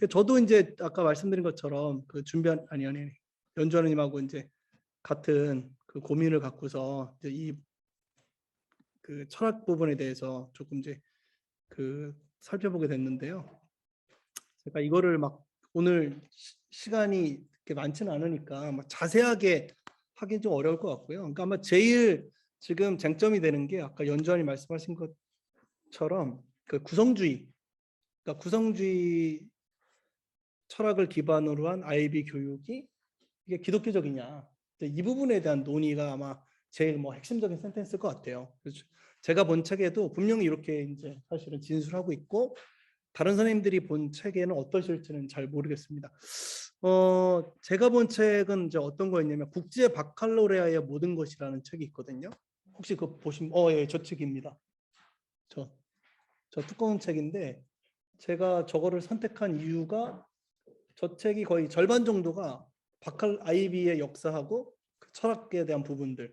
저도 이제 아까 말씀드린 것처럼 그 준비한 아니 연주하느님하고 이제 같은 그 고민을 갖고서 이제 이 그 철학 부분에 대해서 조금 이제 그 살펴보게 됐는데요. 제가 이거를 막 오늘 시간이 이렇게 많지는 않으니까 막 자세하게 하긴 좀 어려울 것 같고요. 그러니까 아마 제일 지금 쟁점이 되는 게 아까 연주환이 말씀하신 것처럼 그 구성주의, 그러니까 구성주의 철학을 기반으로 한 IB 교육이 이게 기독교적이냐, 이 부분에 대한 논의가 아마 제일 뭐 핵심적인 센텐스일 것 같아요. 그래서 제가 본 책에도 분명히 이렇게 이제 사실은 진술하고 있고, 다른 선생님들이 본 책에는 어떠실지는 잘 모르겠습니다. 제가 본 책은 이제 어떤 거였냐면 국제 바칼로레아의 모든 것이라는 책이 있거든요. 혹시 그거 보시면 예, 저 책입니다. 저 두꺼운 책인데 제가 저거를 선택한 이유가 저 책이 거의 절반 정도가 IB의 역사하고 그 철학에 대한 부분들,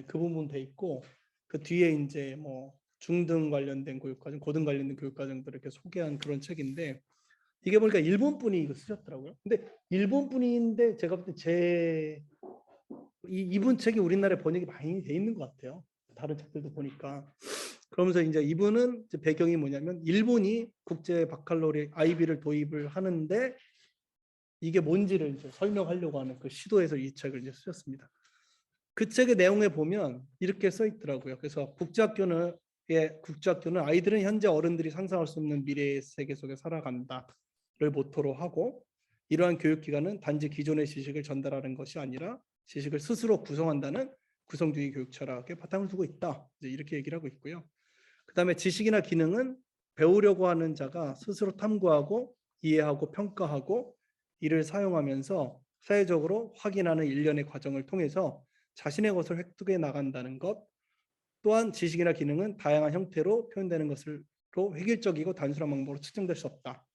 그 부분 돼 있고, 그 뒤에 이제 뭐 중등 관련된 교육과정, 고등 관련된 교육과정들을 이렇게 소개한 그런 책인데, 이게 보니까 일본 분이 이거 쓰셨더라고요. 근데 일본 분인데 제가 볼 때 이분 책이 우리나라에 번역이 많이 돼 있는 것 같아요. 다른 책들도 보니까. 그러면서 이제 이분은 이제 배경이 뭐냐면 일본이 국제 바칼로레 IB를 도입을 하는데 이게 뭔지를 이제 설명하려고 하는 그 시도에서 이 책을 이제 쓰셨습니다. 그 책의 내용에 보면 이렇게 써 있더라고요. 그래서 국제학교는 아이들은 현재 어른들이 상상할 수 없는 미래의 세계 속에 살아간다를 모토로 하고, 이러한 교육기관은 단지 기존의 지식을 전달하는 것이 아니라 지식을 스스로 구성한다는 구성주의 교육 철학에 바탕을 두고 있다. 이렇게 얘기를 하고 있고요. 그다음에 지식이나 기능은 배우려고 하는 자가 스스로 탐구하고 이해하고 평가하고 이를 사용하면서 사회적으로 확인하는 일련의 과정을 통해서 자신의 것을 획득해 나간다는 것. 또한 지식이나 기능은 다양한 형태로 표현되는 것으로 획일적이고 단순한 방법으로 측정될 수 없다.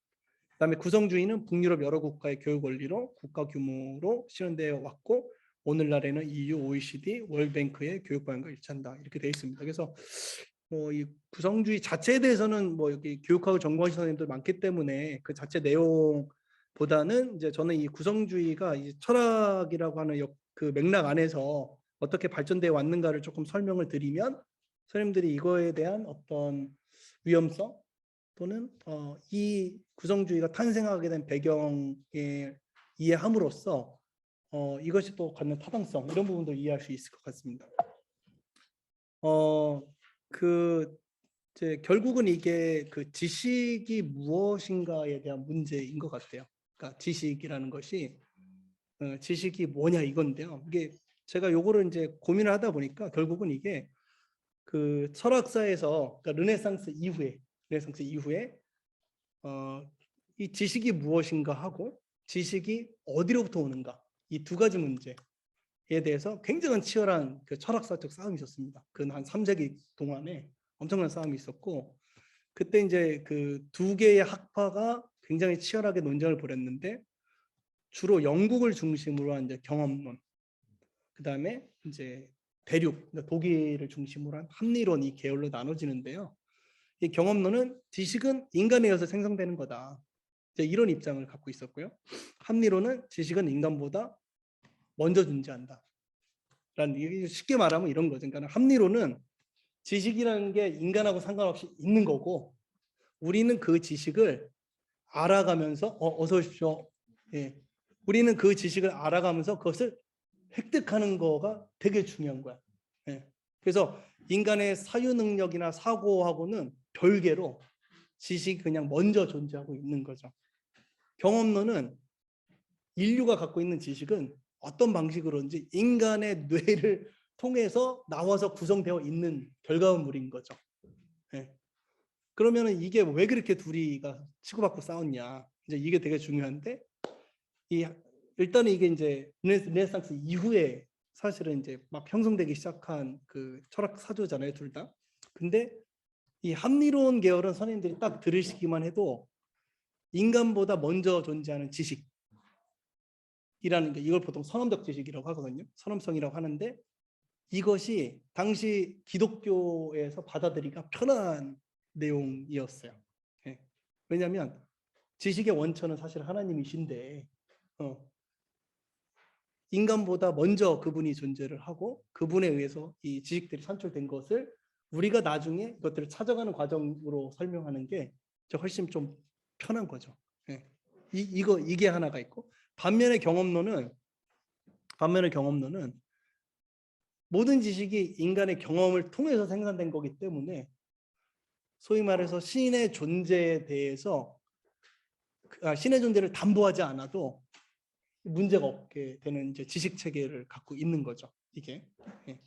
그다음에 구성주의는 북유럽 여러 국가의 교육 원리로 국가 규모로 실현되어 왔고, 오늘날에는 EU, OECD, 월뱅크의 교육 방향과 일치한다. 이렇게 되어 있습니다. 그래서 뭐 이 구성주의 자체에 대해서는 뭐 여기 교육하고 전공하신 선생님들 많기 때문에 그 자체 내용보다는 이제 저는 이 구성주의가 이 철학이라고 하는 그 맥락 안에서 어떻게 발전되어 왔는가를 조금 설명을 드리면, 선생님들이 이거에 대한 어떤 위험성 또는 이 구성주의가 탄생하게 된 배경에 이해함으로써 이것이 또 갖는 타당성, 이런 부분도 이해할 수 있을 것 같습니다. 그 이제 결국은 이게 그 지식이 무엇인가에 대한 문제인 것 같아요. 그러니까 지식이라는 것이 지식이 뭐냐 이건데요. 이게 제가 요거를 이제 고민을 하다 보니까 결국은 이게 그 철학사에서, 그러니까 르네상스 이후에 이 지식이 무엇인가 하고 지식이 어디로부터 오는가, 이 두 가지 문제에 대해서 굉장한 치열한 그 철학사적 싸움이 있었습니다. 그 한 3세기 동안에 엄청난 싸움이 있었고, 그때 이제 그 두 개의 학파가 굉장히 치열하게 논쟁을 벌였는데, 주로 영국을 중심으로 한 이제 경험론, 그 다음에 이제 대륙, 독일을 중심으로 한 합리론, 이 계열로 나눠지는데요. 이 경험론은 지식은 인간에 의해서 생성되는 거다, 이제 이런 입장을 갖고 있었고요. 합리론은 지식은 인간보다 먼저 존재한다. 라는, 쉽게 말하면 이런 거죠. 그러니까 합리론은 지식이라는 게 인간하고 상관없이 있는 거고, 우리는 그 지식을 알아가면서 어서 오십시오. 예. 우리는 그 지식을 알아가면서 그것을 획득하는 거가 되게 중요한 거야. 예. 그래서 인간의 사유 능력이나 사고하고는 별개로 지식이 그냥 먼저 존재하고 있는 거죠. 경험론은 인류가 갖고 있는 지식은 어떤 방식으로든지 인간의 뇌를 통해서 나와서 구성되어 있는 결과물인 거죠. 예. 그러면은 이게 왜 그렇게 둘이가 치고받고 싸웠냐? 이제 이게 되게 중요한데, 일단은 이게 이제 르네상스 이후에 사실은 이제 막 형성되기 시작한 그 철학 사조잖아요, 둘 다. 근데 이 합리론 계열은 선생님들이 딱 들으시기만 해도 인간보다 먼저 존재하는 지식이라는 게, 이걸 보통 선험적 지식이라고 하거든요. 선험성이라고 하는데, 이것이 당시 기독교에서 받아들이기가 편한 내용이었어요. 예. 왜냐하면 지식의 원천은 사실 하나님이신데 인간보다 먼저 그분이 존재를 하고 그분에 의해서 이 지식들이 산출된 것을 우리가 나중에 이것들을 찾아가는 과정으로 설명하는 게 훨씬 좀 편한 거죠. 예. 이게 하나가 있고 반면에 경험론은 모든 지식이 인간의 경험을 통해서 생산된 거기 때문에 소위 말해서 신의 존재에 대해서 신의 존재를 담보하지 않아도 문제가 없게 되는 이제 지식 체계를 갖고 있는 거죠. 이게. 예.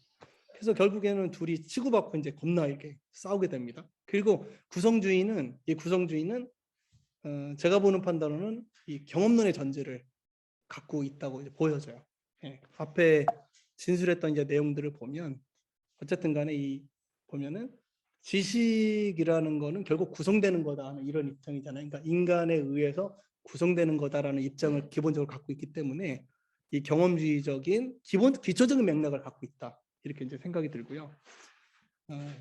그래서 결국에는 둘이 치고받고 이제 겁나 이렇게 싸우게 됩니다. 그리고 구성주의는 제가 보는 판단으로는 이 경험론의 전제를 갖고 있다고 이제 보여져요. 예. 앞에 진술했던 이제 내용들을 보면 어쨌든 간에 보면은 지식이라는 거는 결국 구성되는 거다 이런 입장이잖아요. 그러니까 인간에 의해서 구성되는 거다라는 입장을 기본적으로 갖고 있기 때문에 이 경험주의적인 기초적인 맥락을 갖고 있다 이렇게 이제 생각이 들고요.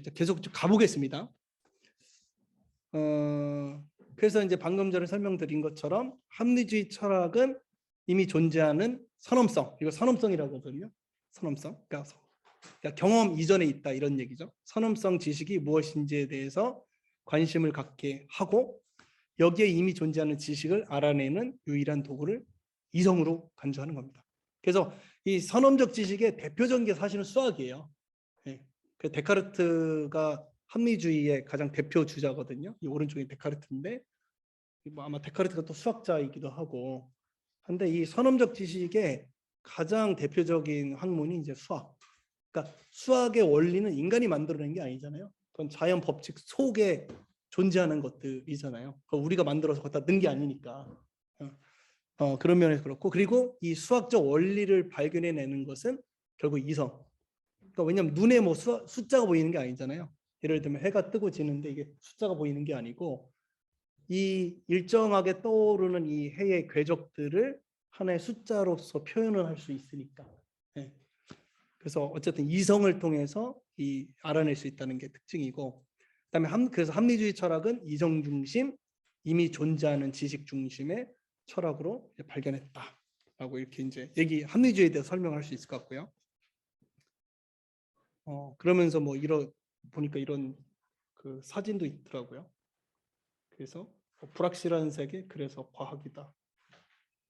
이제 계속 좀 가보겠습니다. 그래서 이제 방금 전에 설명드린 것처럼 합리주의 철학은 이미 존재하는 선험성, 이거 선험성이라고 하거든요. 선험성, 그러니까 경험 이전에 있다 이런 얘기죠. 선험성 지식이 무엇인지에 대해서 관심을 갖게 하고 여기에 이미 존재하는 지식을 알아내는 유일한 도구를 이성으로 간주하는 겁니다. 그래서 이 선험적 지식의 대표적인 게 사실은 수학이에요. 네. 그 데카르트가 합리주의의 가장 대표 주자거든요. 이 오른쪽이 데카르트인데 뭐 아마 데카르트가 또 수학자이기도 하고 한데 이 선험적 지식의 가장 대표적인 학문이 이제 수학. 그러니까 수학의 원리는 인간이 만들어낸 게 아니잖아요. 그건 자연 법칙 속에 존재하는 것들이잖아요. 우리가 만들어서 갖다 넣은 게 아니니까. 그런 면에서 그렇고 그리고 이 수학적 원리를 발견해내는 것은 결국 이성. 그러니까 왜냐하면 눈에 뭐 숫자가 보이는 게 아니잖아요. 예를 들면 해가 뜨고 지는데 이게 숫자가 보이는 게 아니고 이 일정하게 떠오르는 이 해의 궤적들을 하나의 숫자로서 표현을 할 수 있으니까. 네. 그래서 어쨌든 이성을 통해서 알아낼 수 있다는 게 특징이고, 그다음에 그래서 합리주의 철학은 이성 중심, 이미 존재하는 지식 중심의 철학으로 발견했다라고 이렇게 이제 합리주의에 대해서 설명할 수 있을 것 같고요. 그러면서 뭐 보니까 이런 그 사진도 있더라고요. 그래서 불확실한 세계, 그래서 과학이다.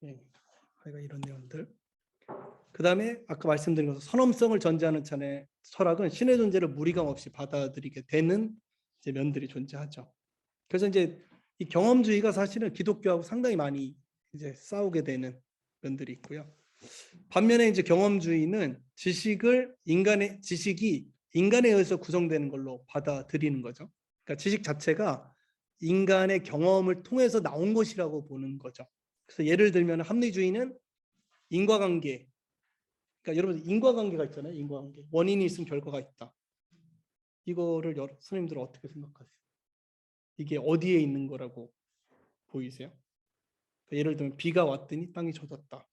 예, 하여간 이런 내용들. 그 다음에 아까 말씀드린 것처럼 선험성을 전제하는 철학은 신의 존재를 무리감 없이 받아들이게 되는 이제 면들이 존재하죠. 그래서 이제 이 경험주의가 사실은 기독교하고 상당히 많이 이제 싸우게 되는 면들이 있고요. 반면에 이제 경험주의는 지식이 인간에 의해서 구성되는 걸로 받아들이는 거죠. 그러니까 지식 자체가 인간의 경험을 통해서 나온 것이라고 보는 거죠. 그래서 예를 들면 합리주의는 인과관계, 그러니까 여러분 인과관계가 있잖아요. 인과관계. 원인이 있으면 결과가 있다. 이거를 선생님들은 어떻게 생각하세요? 이게 어디에 있는 거라고 보이세요? 그러니까 예를 들면 비가 왔더니 땅이 젖었다.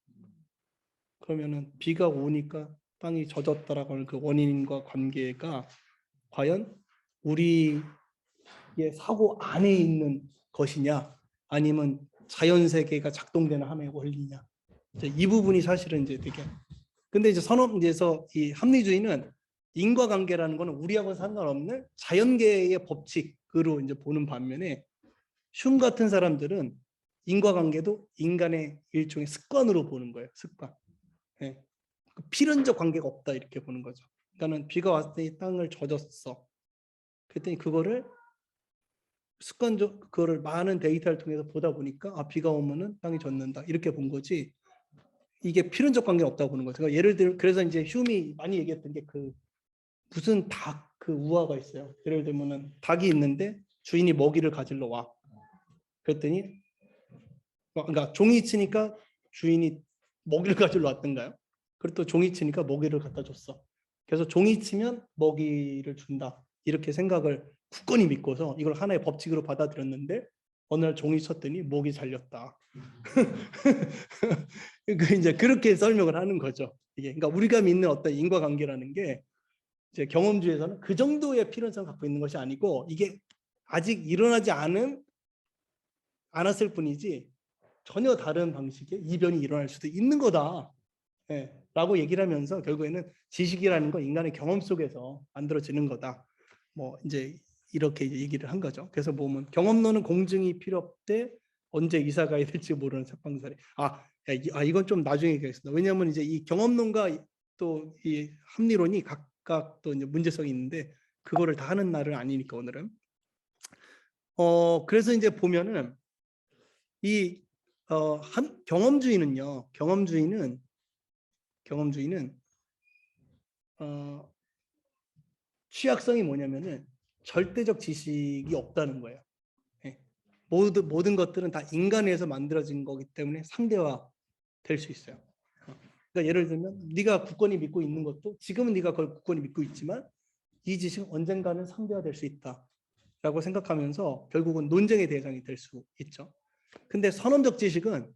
그러면은 비가 오니까 땅이 젖었다라고 하는 그 원인과 관계가 과연 우리의 사고 안에 있는 것이냐, 아니면 자연 세계가 작동되는 하나의 원리냐. 이 부분이 사실은 이제 되게. 근데 이제 선업에서 이 합리주의는 인과관계라는 거는 우리하고 상관없는 자연계의 법칙으로 이제 보는 반면에 흉 같은 사람들은 인과관계도 인간의 일종의 습관으로 보는 거예요. 습관. 네. 필연적 관계가 없다 이렇게 보는 거죠. 그러니까는 비가 왔을 때 땅을 젖었어. 그랬더니 그거를 그거를 많은 데이터를 통해서 보다 보니까 비가 오면은 땅이 젖는다 이렇게 본 거지. 이게 필연적 관계는 없다고 보는 거죠. 그러니까 예를 들어 그래서 이제 휴미 많이 얘기했던 게 무슨 닭 우화가 있어요. 예를 들면은 닭이 있는데 주인이 먹이를 가지러 와. 그랬더니 그러니까 종이 치니까 주인이 먹이를 가지러 왔던가요? 그리고 또 종이 치니까 먹이를 갖다 줬어. 그래서 종이 치면 먹이를 준다. 이렇게 생각을 굳건히 믿고서 이걸 하나의 법칙으로 받아들였는데 어느 날 종이 쳤더니 목이 잘렸다. 이제 그렇게 설명을 하는 거죠. 이게 그러니까 우리가 믿는 어떤 인과관계라는 게 이제 경험주에서는 그 정도의 필연성을 갖고 있는 것이 아니고 이게 아직 일어나지 않은 않았을 뿐이지 전혀 다른 방식의 이변이 일어날 수도 있는 거다. 예, 라고 얘기를 하면서 결국에는 지식이라는 건 인간의 경험 속에서 만들어지는 거다. 뭐 이제 이렇게 얘기를 한 거죠. 그래서 보면 경험론은 공증이 필요 없대. 언제 이사 가야 될지 모르는 석방설이. 이건 좀 나중에 얘기하겠습니다. 왜냐하면 이제 이 경험론과 또 이 합리론이 각각 또 이제 문제성이 있는데 그거를 다 하는 날은 아니니까 오늘은. 그래서 이제 보면은 이 경험주의는요. 경험주의는 취약성이 뭐냐면은 절대적 지식이 없다는 거예요. 예. 모든 것들은 다 인간에서 만들어진 거기 때문에 상대화 될 수 있어요. 그러니까 예를 들면 네가 굳건히 믿고 있는 것도 지금은 네가 그걸 굳건히 믿고 있지만 이 지식은 언젠가는 상대화될 수 있다라고 생각하면서 결국은 논쟁의 대상이 될 수 있죠. 근데 선언적 지식은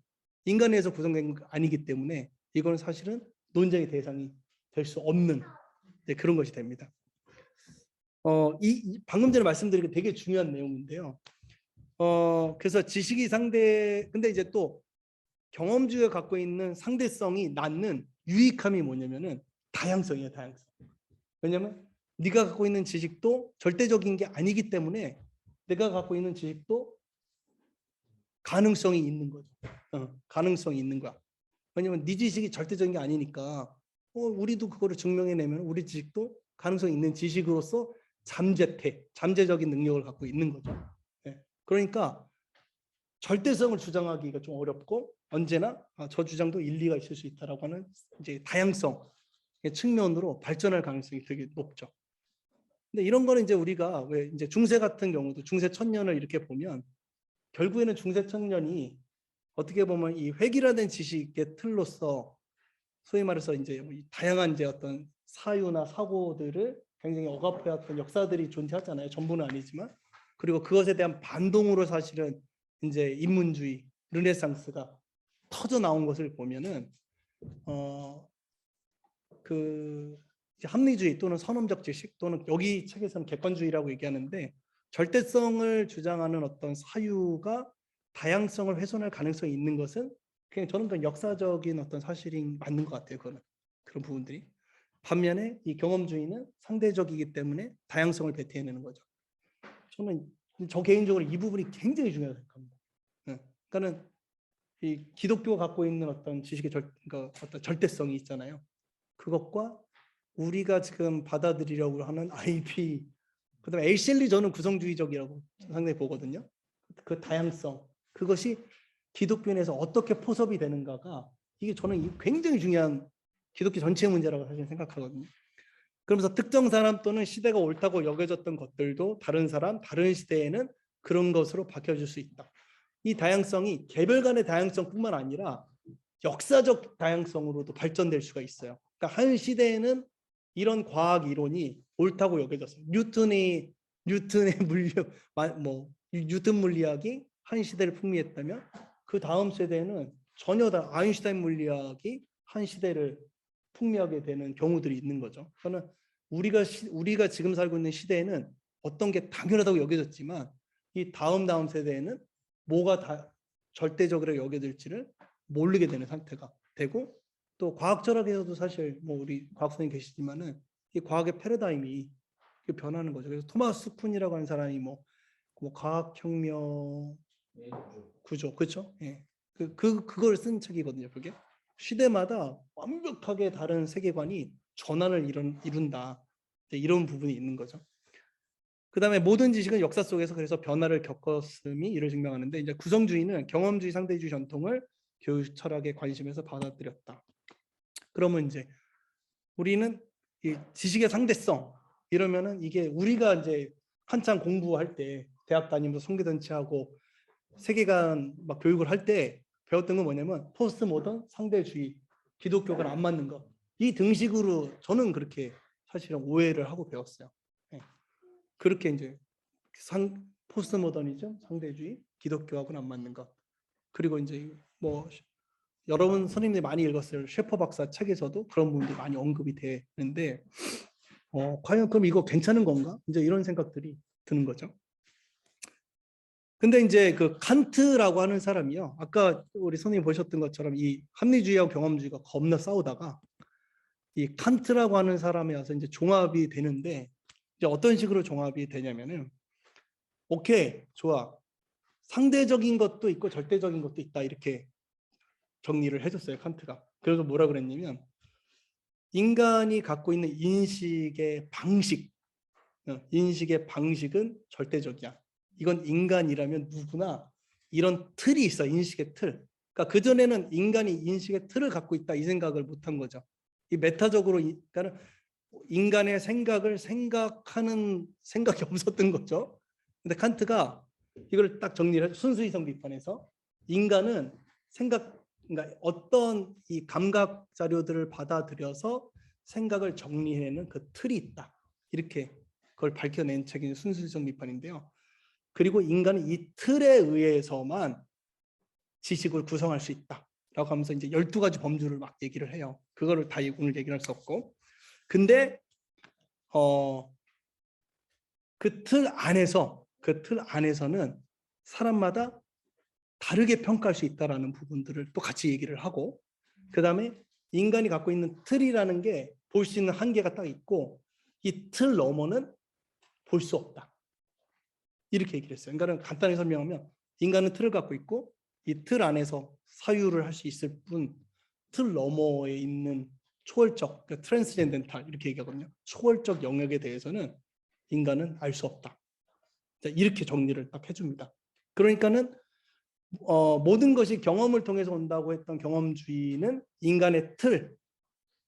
인간에서 구성된 게 아니기 때문에 이건 사실은 논쟁의 대상이 될 수 없는 그런 것이 됩니다. 방금 전에 말씀드린 게 되게 중요한 내용인데요. 그래서 지식이 근데 이제 또 경험주의가 갖고 있는 상대성이 낳는 유익함이 뭐냐면은 다양성이에요, 다양성. 왜냐면 네가 갖고 있는 지식도 절대적인 게 아니기 때문에 내가 갖고 있는 지식도 가능성이 있는 거죠. 가능성이 있는 거야. 왜냐면 네 지식이 절대적인 게 아니니까 우리도 그거를 증명해내면 우리 지식도 가능성이 있는 지식으로서 잠재적인 능력을 갖고 있는 거죠. 네. 그러니까 절대성을 주장하기가 좀 어렵고 언제나 저 주장도 일리가 있을 수 있다라고 하는 이제 다양성의 측면으로 발전할 가능성이 되게 높죠. 근데 이런 거는 이제 우리가 왜 이제 중세 같은 경우도 중세 천년을 이렇게 보면 결국에는 중세 천년이 어떻게 보면 이 획일화된 지식의 틀로서 소위 말해서 이제 다양한 이제 어떤 사유나 사고들을 굉장히 억압해왔던 역사들이 존재하잖아요. 전부는 아니지만. 그리고 그것에 대한 반동으로 사실은 이제 인문주의, 르네상스가 터져 나온 것을 보면은 그 합리주의 또는 선험적 지식 또는 여기 책에서는 객관주의라고 얘기하는데 절대성을 주장하는 어떤 사유가 다양성을 훼손할 가능성이 있는 것은 그냥 저는 그 역사적인 어떤 사실이 맞는 것 같아요. 그런 부분들이. 반면에 이 경험주의는 상대적이기 때문에 다양성을 배태해내는 거죠. 저는 저 개인적으로 이 부분이 굉장히 중요하다고 생각합니다. 그러니까는 이 기독교가 갖고 있는 어떤 지식의 그러니까 어떤 절대성이 있잖아요. 그것과 우리가 지금 받아들이려고 하는 IP, 그다음에 엘셀리 저는 구성주의적이라고 상당히 보거든요. 그 다양성, 그것이 기독교인에서 어떻게 포섭이 되는가가 이게 저는 굉장히 중요한 기독교 전체 문제라고 사실 생각하거든요. 그러면서 특정 사람 또는 시대가 옳다고 여겨졌던 것들도 다른 사람, 다른 시대에는 그런 것으로 바뀌어질 수 있다. 이 다양성이 개별 간의 다양성뿐만 아니라 역사적 다양성으로도 발전될 수가 있어요. 그러니까 한 시대에는 이런 과학 이론이 옳다고 여겨졌어요. 뉴턴의 뉴턴 물리학이 한 시대를 풍미했다면 그 다음 세대는 전혀 다 아인슈타인 물리학이 한 시대를 풍미하게 되는 경우들이 있는 거죠. 그러나 우리가 지금 살고 있는 시대에는 어떤 게 당연하다고 여겨졌지만 이 다음 세대에는 뭐가 다 절대적으로 여겨질지를 모르게 되는 상태가 되고 또 과학 철학에서도 사실 뭐 우리 과학 선생님 계시지만은 이 과학의 패러다임이 변하는 거죠. 그래서 토마스 쿤이라고 하는 사람이 뭐 과학혁명 구조 그렇죠? 예. 그걸 쓴 책이거든요. 그게 시대마다 완벽하게 다른 세계관이 전환을 이룬다. 이런 부분이 있는 거죠. 그다음에 모든 지식은 역사 속에서 그래서 변화를 겪었음이 이를 증명하는데 이제 구성주의는 경험주의 상대주의 전통을 교육 철학의 관심에서 받아들였다. 그러면 이제 우리는 이 지식의 상대성 이러면은 이게 우리가 이제 한창 공부할 때 대학 다니면서 성기전치하고 세계관 막 교육을 할 때 배웠던 건 뭐냐면 포스트 모던 상대주의 기독교가 안 맞는 거 이 등식으로 저는 그렇게 사실은 오해를 하고 배웠어요. 네. 그렇게 이제 포스트 모더니즘 상대주의 기독교하고는 안 맞는 것 그리고 이제 뭐 여러분 선생님들이 많이 읽었을 셰퍼 박사 책에서도 그런 부분들이 많이 언급이 되는데 과연 그럼 이거 괜찮은 건가? 이제 이런 생각들이 드는 거죠. 근데 이제 그 칸트라고 하는 사람이요. 아까 우리 선생님 보셨던 것처럼 이 합리주의하고 경험주의가 겁나 싸우다가 이 칸트라고 하는 사람에 와서 이제 종합이 되는데 이제 어떤 식으로 종합이 되냐면은 오케이, 좋아. 상대적인 것도 있고 절대적인 것도 있다. 이렇게 정리를 해줬어요, 칸트가. 그래서 뭐라 그랬냐면 인간이 갖고 있는 인식의 방식은 절대적이야. 이건 인간이라면 누구나 이런 틀이 있어, 인식의 틀. 그러니까 그전에는 인간이 인식의 틀을 갖고 있다 이 생각을 못한 거죠. 이 메타적으로 그러니까 인간의 생각을 생각하는 생각이 없었던 거죠. 근데 칸트가 이걸 딱 정리를 순수이성 비판에서 인간은 그러니까 어떤 이 감각 자료들을 받아들여서 생각을 정리해내는 그 틀이 있다. 이렇게 그걸 밝혀낸 책이 순수이성 비판인데요. 그리고 인간은 이 틀에 의해서만 지식을 구성할 수 있다라고 하면서 이제 12가지 범주를 막 얘기를 해요. 그거를 다 오늘 얘기를 할 수 없고. 근데 그 틀 안에서는 사람마다 다르게 평가할 수 있다라는 부분들을 또 같이 얘기를 하고, 그 다음에 인간이 갖고 있는 틀이라는 게 볼 수 있는 한계가 딱 있고 이 틀 너머는 볼 수 없다. 이렇게 얘기를 했어요. 그러니까 간단히 설명하면 인간은 틀을 갖고 있고 이 틀 안에서 사유를 할 수 있을 뿐 틀 너머에 있는 초월적, 그러니까 트랜스젠덴탈 이렇게 얘기하거든요. 초월적 영역에 대해서는 인간은 알 수 없다. 이렇게 정리를 딱 해줍니다. 그러니까는 모든 것이 경험을 통해서 온다고 했던 경험주의는 인간의 틀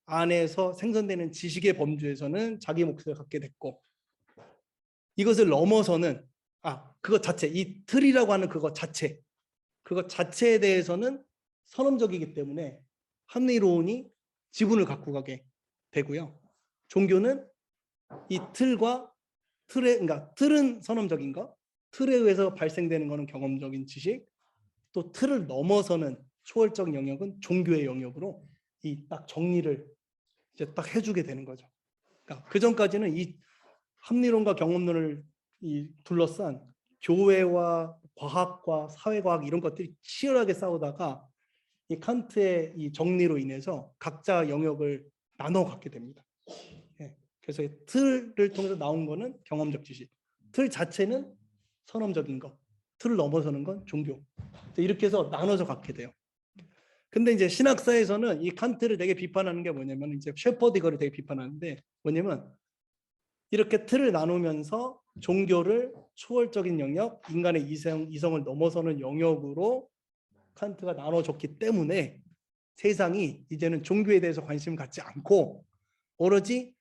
안에서 생성되는 지식의 범주에서는 자기 몫을 갖게 됐고, 이것을 넘어서는 그것 자체, 이 틀이라고 하는 그것 자체에 대해서는 선험적이기 때문에 합리론이 지분을 갖고 가게 되고요. 종교는 이 그러니까 틀은 선험적인 거, 틀에 의해서 발생되는 것은 경험적인 지식, 또 틀을 넘어서는 초월적 영역은 종교의 영역으로 이 딱 정리를 이제 딱 해주게 되는 거죠. 그러니까 그 전까지는 이 합리론과 경험론을 둘러싼 교회와 과학과 사회과학 이런 것들이 치열하게 싸우다가 이 칸트의 이 정리로 인해서 각자 영역을 나눠 갖게 됩니다. 그래서 틀을 통해서 나온 거는 경험적 지식, 틀 자체는 선험적인 것, 틀을 넘어서는 건 종교. 이렇게 해서 나눠서 갖게 돼요. 근데 이제 신학사에서는 이 칸트를 되게 비판하는 게 뭐냐면 이제 셰퍼드 이거를 되게 비판하는데 뭐냐면 이렇게 틀을 나누면서 종교를 초월적인 영역, 인간의 이성을 넘어서는 영역으로 칸트가 나눠줬기 때문에 세상이 이제는 종교에 대해서 관심을 갖지 않고 오로지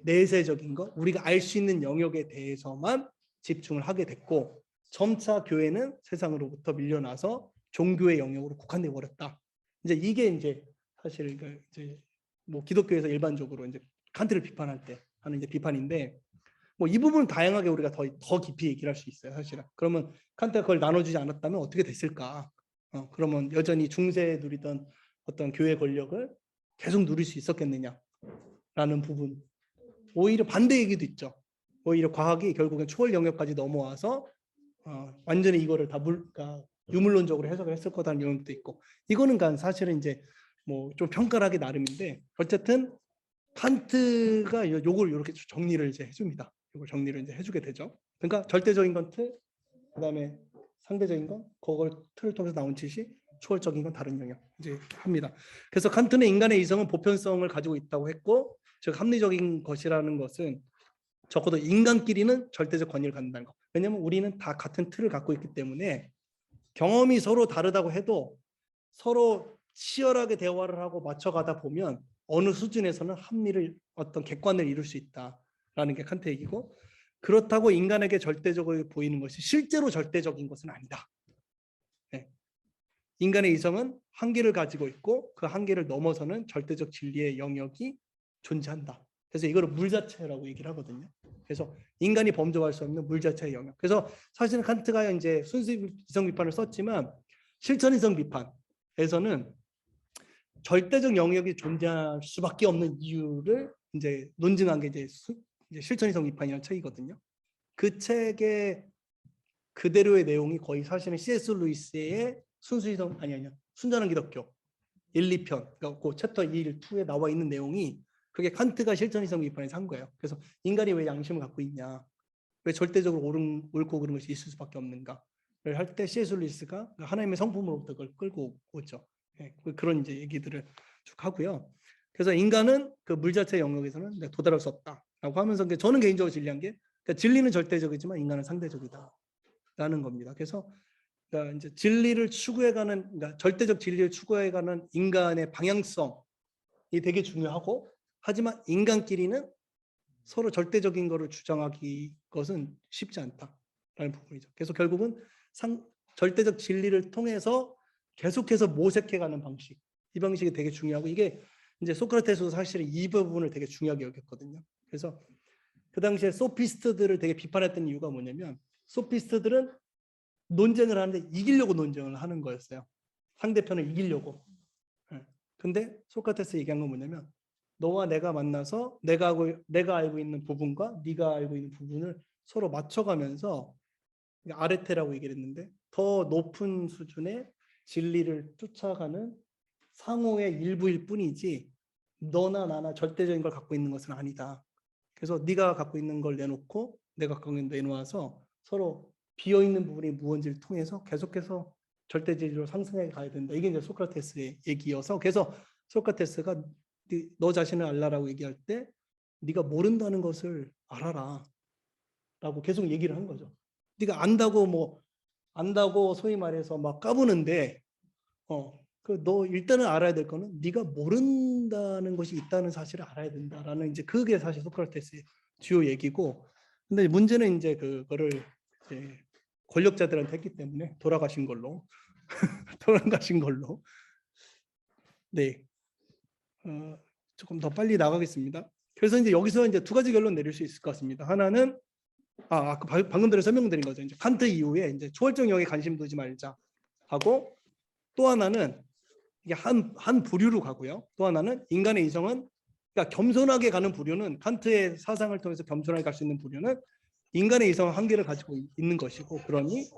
내세적인 것, 우리가 알 수 있는 영역에 대해서만 집중을 하게 됐고 점차 교회는 세상으로부터 밀려나서 종교의 영역으로 국한돼 버렸다. 이게 이제 사실 이제 뭐 기독교에서 일반적으로 이제 칸트를 비판할 때 하는 이제 비판인데 뭐 이 부분은 다양하게 우리가 더 깊이 얘기를 할 수 있어요, 사실은. 그러면 칸트가 그걸 나눠주지 않았다면 어떻게 됐을까? 그러면 여전히 중세에 누리던 어떤 교회 권력을 계속 누릴 수 있었겠느냐라는 부분. 오히려 반대 얘기도 있죠. 오히려 과학이 결국엔 초월 영역까지 넘어와서 완전히 이거를 다 그러니까 유물론적으로 해석을 했을 거다는 영역도 있고, 이거는 사실은 이제 뭐 좀 평가를 하기 나름인데 어쨌든 칸트가 요걸 이렇게 정리를 이제 해줍니다. 이걸 정리를 이제 해주게 되죠. 그러니까 절대적인 건 틀, 그다음에 상대적인 건 그걸 틀을 통해서 나온 지식, 초월적인 건 다른 영역 이제 합니다. 그래서 칸트는 인간의 이성은 보편성을 가지고 있다고 했고, 즉 합리적인 것이라는 것은 적어도 인간끼리는 절대적 권위를 갖는다는 거. 왜냐하면 우리는 다 같은 틀을 갖고 있기 때문에 경험이 서로 다르다고 해도 서로 치열하게 대화를 하고 맞춰가다 보면 어느 수준에서는 합리를 어떤 객관을 이룰 수 있다라는 게 칸트 얘기고, 그렇다고 인간에게 절대적으로 보이는 것이 실제로 절대적인 것은 아니다. 네. 인간의 이성은 한계를 가지고 있고 그 한계를 넘어서는 절대적 진리의 영역이 존재한다. 그래서 이거를 물자체라고 얘기를 하거든요. 그래서 인간이 범접할 수 없는 물자체의 영역. 그래서 사실은 칸트가 이제 순수 이성 비판을 썼지만 실천 이성 비판에서는 절대적 영역이 존재할 수밖에 없는 이유를 이제 논증한 게 이제 실천 이성 비판이라는 책이거든요. 그 책의 그대로의 내용이 거의 사실은 C.S. 루이스의 순수이성 아니야 순전한 기독교 1, 2편 그러니까 그 챕터 1, 2에 나와 있는 내용이 그게 칸트가 실천이성 비판에서 한 거예요. 그래서 인간이 왜 양심을 갖고 있냐, 왜 절대적으로 옳고 그른 것이 있을 수밖에 없는가를 할 때 C.S. 루이스가 하나님의 성품으로부터 그걸 끌고 오죠. 예, 그런 이제 얘기들을 쭉 하고요. 그래서 인간은 그 물 자체의 영역에서는 도달할 수 없다라고 하면서 저는 개인적으로 진리한 게 그러니까 진리는 절대적이지만 인간은 상대적이다라는 겁니다. 그래서 그러니까 이제 진리를 추구해가는 그러니까 절대적 진리를 추구해가는 인간의 방향성이 되게 중요하고 하지만 인간끼리는 서로 절대적인 것을 주장하기 것은 쉽지 않다라는 부분이죠. 그래서 결국은 절대적 진리를 통해서 계속해서 모색해가는 방식, 이 방식이 되게 중요하고 이게 이제 소크라테스도 사실은 이 부분을 되게 중요하게 여겼거든요. 그래서 그 당시에 소피스트들을 되게 비판했던 이유가 뭐냐면 소피스트들은 논쟁을 하는데 이기려고 논쟁을 하는 거였어요. 상대편을 이기려고. 근데 소크라테스 얘기한 건 뭐냐면 너와 내가 만나서 내가 알고 있는 부분과 네가 알고 있는 부분을 서로 맞춰가면서 아레테라고 얘기를 했는데 더 높은 수준의 진리를 쫓아가는 상호의 일부일 뿐이지 너나 나나 절대적인 걸 갖고 있는 것은 아니다. 그래서 네가 갖고 있는 걸 내놓고 내가 갖고 있는 걸 내놓아서 서로 비어있는 부분이 무언지를 통해서 계속해서 절대적으로 상승해 가야 된다. 이게 이제 소크라테스의 얘기여서 그래서 소크라테스가 너 자신을 알라라고 얘기할 때 네가 모른다는 것을 알아라 라고 계속 얘기를 한 거죠. 네가 안다고 소위 말해서 막 까부는데 너 일단은 알아야 될 거는 네가 모른다는 것이 있다는 사실을 알아야 된다라는 이제 그게 사실 소크라테스의 주요 얘기고 근데 문제는 이제 그거를 이제 권력자들한테 했기 때문에 돌아가신 걸로 네 조금 더 빨리 나가겠습니다. 그래서 이제 여기서 이제 두 가지 결론 내릴 수 있을 것 같습니다. 하나는 아까 방금 전에 설명드린 거죠. 이제 칸트 이후에 이제 초월적 영에 관심 두지 말자 하고 또 하나는 이게 한 부류로 가고요. 또 하나는 인간의 이성은 그러니까 겸손하게 가는 부류는 칸트의 사상을 통해서 겸손하게 갈 수 있는 부류는 인간의 이성은 한계를 가지고 있는 것이고 그러니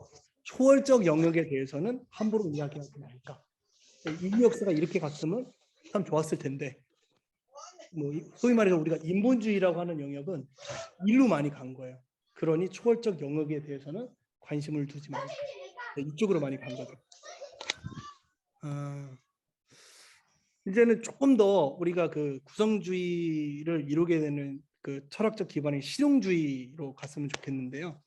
초월적 영역에 대해서는 함부로 이야기하지 말까. 이 역사가 이렇게 갔으면 참 좋았을 텐데 뭐 소위 말해서 우리가 인본주의라고 하는 영역은 일로 많이 간 거예요. 그러니 초월적 영역에 대해서는 관심을 두지 말자. 이쪽으로 많이 간 거죠. 이제는 조금 더 우리가 그 구성주의를 이루게 되는 그 철학적 기반인 실용주의로 갔으면 좋겠는데요.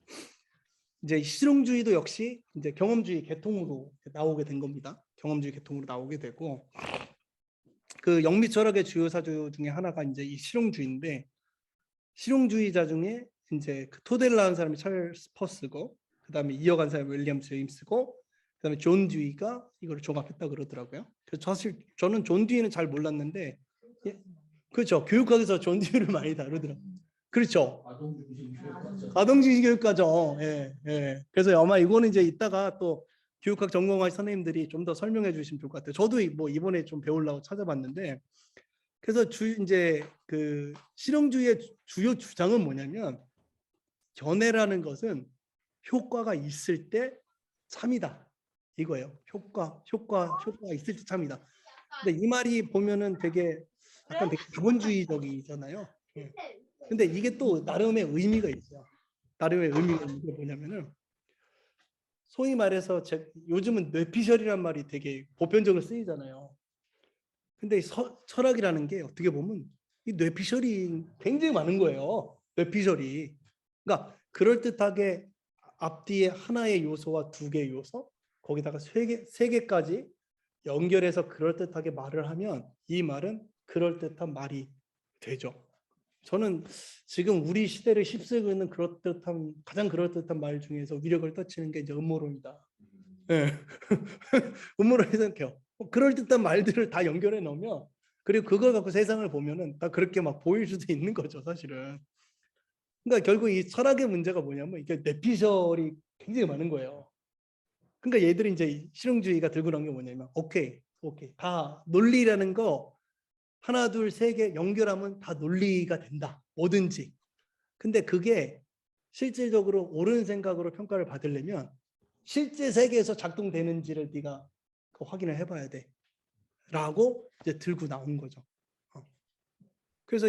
이제 실용주의도 역시 이제 경험주의 계통으로 나오게 된 겁니다. 경험주의 계통으로 나오게 되고 그 영미 철학의 주요 사주 중에 하나가 이제 이 실용주의인데 실용주의자 중에 이제 그 토델라 한 사람이 찰스 퍼스고 그다음에 이어간 사람이 윌리엄 제임스고 그다음에 존 듀이가 이걸 종합했다 그러더라고요. 그래서 사실 저는 존 듀이는 잘 몰랐는데 그렇죠. 교육학에서 존 듀이를 많이 다루더라고요. 그렇죠. 아동중심 교육과정. 예, 예. 그래서 아마 이거는 이제 이따가 또 교육학 전공하신 선생님들이 좀 더 설명해 주시면 좋을 것 같아요. 저도 뭐 이번에 좀 배우려고 찾아봤는데 그래서 이제 그 실용주의의 주요 주장은 뭐냐면 견해라는 것은 효과가 있을 때 참이다 이거예요. 효과가 있을 때 참이다. 근데 이 말이 보면은 되게 약간 되게 자본주의적이잖아요. 예. 근데 이게 또 나름의 의미가 있어요. 나름의 의미가 있는 게 뭐냐면은 소위 말해서 요즘은 뇌피셜이란 말이 되게 보편적으로 쓰이잖아요. 근데 철학이라는 게 어떻게 보면 이 뇌피셜이 굉장히 많은 거예요. 뇌피셜이. 그러니까 그럴듯하게 앞뒤에 하나의 요소와 두 개의 요소, 거기다가 세 개까지 연결해서 그럴듯하게 말을 하면 이 말은 그럴듯한 말이 되죠. 저는 지금 우리 시대를 휩쓸고 있는 가장 그럴듯한 말 중에서 위력을 떨치는 게 이제 음모론이다. 네. 음모론이 생각해요. 그럴듯한 말들을 다 연결해 놓으면 그리고 그걸 갖고 세상을 보면은 다 그렇게 막 보일 수도 있는 거죠, 사실은. 그러니까 결국 이 철학의 문제가 뭐냐면 이게 뇌피셜이 굉장히 많은 거예요. 그러니까 얘들이 이제 실용주의가 들고 나온 게 뭐냐면 오케이 다 논리라는 거 하나 둘 세 개 연결하면 다 논리가 된다. 뭐든지. 근데 그게 실질적으로 옳은 생각으로 평가를 받으려면 실제 세계에서 작동되는지를 네가 확인을 해봐야 돼. 라고 이제 들고 나온 거죠. 그래서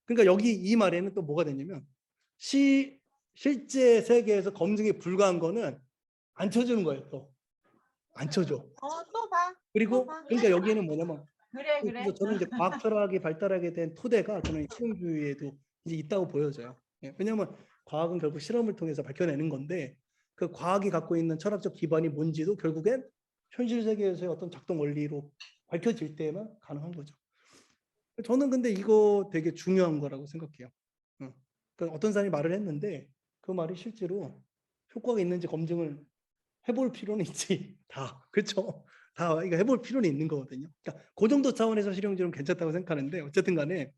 그러니까 여기 이 말에는 또 뭐가 되냐면 실제 세계에서 검증이 불가한 거는 안 쳐주는 거예요. 또 안 쳐줘. 또 봐. 그리고 그러니까 여기에는 뭐냐면 그래. 그래서 저는 이제 과학 철학이 발달하게 된 토대가 저는 실용주의에도 이제 있다고 보여져요. 왜냐하면 과학은 결국 실험을 통해서 밝혀내는 건데 그 과학이 갖고 있는 철학적 기반이 뭔지도 결국엔 현실 세계에서의 어떤 작동 원리로 밝혀질 때만 가능한 거죠. 저는 근데 이거 되게 중요한 거라고 생각해요. 그러니까 어떤 사람이 말을 했는데 그 말이 실제로 효과가 있는지 검증을 해볼 필요는 있지. 다 그렇죠. 다 이거 해볼 필요는 있는 거거든요. 그러니까 그 정도 차원에서 실용주의는 괜찮다고 생각하는데 어쨌든 간에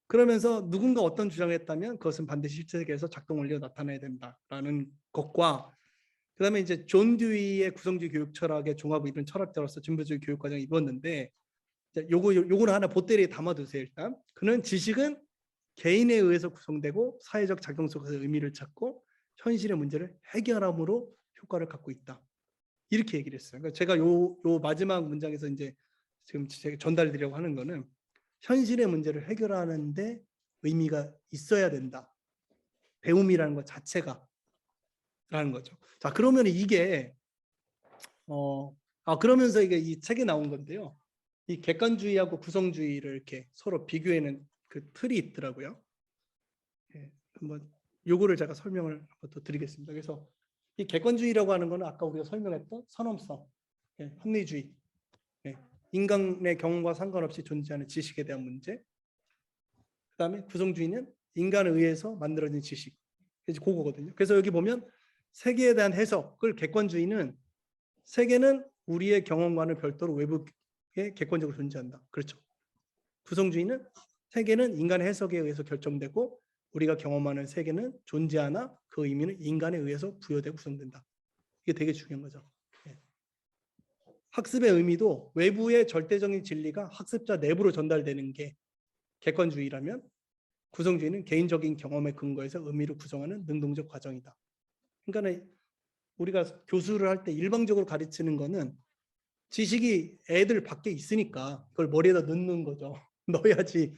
그러면서 누군가 어떤 주장을 했다면 그것은 반드시 실제 세계에서 작동 원리가 나타나야 된다라는 것과 그다음에 이제 존 듀이의 구성주의 교육 철학의 종합을 이룬 철학자로서 진보주의 교육 과정을 입었는데 요거는 하나 보따리에 담아두세요. 일단 그는 지식은 개인에 의해서 구성되고 사회적 작용 속에서 의미를 찾고 현실의 문제를 해결함으로 효과를 갖고 있다. 이렇게 얘기를 했어요. 그러니까 제가 요 마지막 문장에서 이제 지금 제가 전달드리려고 하는 거는 현실의 문제를 해결하는데 의미가 있어야 된다. 배움이라는 것 자체가 라는 거죠. 자, 그러면 이게 그러면서 이게 이 책에 나온 건데요. 이 객관주의하고 구성주의를 이렇게 서로 비교해는 그 틀이 있더라고요. 한번 요거를 제가 설명을 한번 더 드리겠습니다. 그래서 이 객관주의라고 하는 거는 아까 우리가 설명했던 선험성, 합리주의, 인간의 경험과 상관없이 존재하는 지식에 대한 문제. 그다음에 구성주의는 인간에 의해서 만들어진 지식. 이제 그거거든요. 그래서 여기 보면 세계에 대한 해석을 객관주의는 세계는 우리의 경험과는 별도로 외부에 객관적으로 존재한다. 그렇죠. 구성주의는 세계는 인간의 해석에 의해서 결정되고 우리가 경험하는 세계는 존재하나 그 의미는 인간에 의해서 부여되고 구성된다. 이게 되게 중요한 거죠. 학습의 의미도 외부의 절대적인 진리가 학습자 내부로 전달되는 게 객관주의라면 구성주의는 개인적인 경험에 근거해서 의미를 구성하는 능동적 과정이다. 그러니까 우리가 교수를 할 때 일방적으로 가르치는 거는 지식이 애들 밖에 있으니까 그걸 머리에다 넣는 거죠. 넣어야지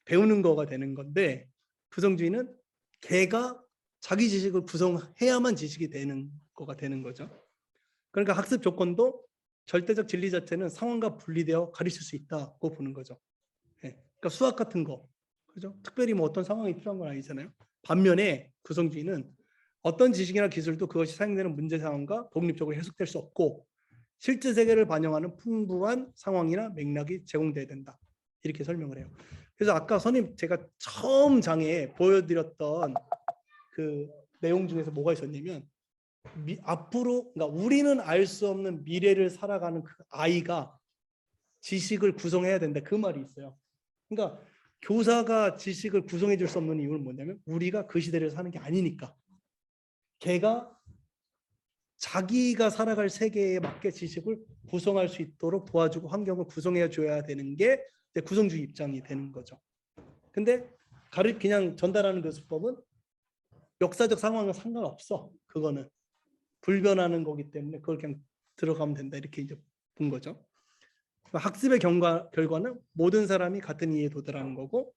배우는 거가 되는 건데 구성주의는 걔가 자기 지식을 구성해야만 지식이 되는 거가 되는 거죠. 그러니까 학습 조건도 절대적 진리 자체는 상황과 분리되어 가르칠 수 있다고 보는 거죠. 그러니까 수학 같은 거, 그죠? 특별히 뭐 어떤 상황이 필요한 건 아니잖아요. 반면에 구성주의는 어떤 지식이나 기술도 그것이 사용되는 문제 상황과 독립적으로 해석될 수 없고 실제 세계를 반영하는 풍부한 상황이나 맥락이 제공돼야 된다. 이렇게 설명을 해요. 그래서 아까 선생님 제가 처음 장에 보여드렸던 그 내용 중에서 뭐가 있었냐면 앞으로 그러니까 우리는 알 수 없는 미래를 살아가는 그 아이가 지식을 구성해야 된다. 그 말이 있어요. 그러니까 교사가 지식을 구성해 줄 수 없는 이유는 뭐냐면 우리가 그 시대를 사는 게 아니니까. 걔가 자기가 살아갈 세계에 맞게 지식을 구성할 수 있도록 도와주고 환경을 구성해 줘야 되는 게 구성주의 입장이 되는 거죠. 근데 그냥 전달하는 그 수법은 역사적 상황은 상관없어. 그거는 불변하는 거기 때문에 그걸 그냥 들어가면 된다. 이렇게 이제 본 거죠. 학습의 결과는 모든 사람이 같은 이해에 도달하는 거고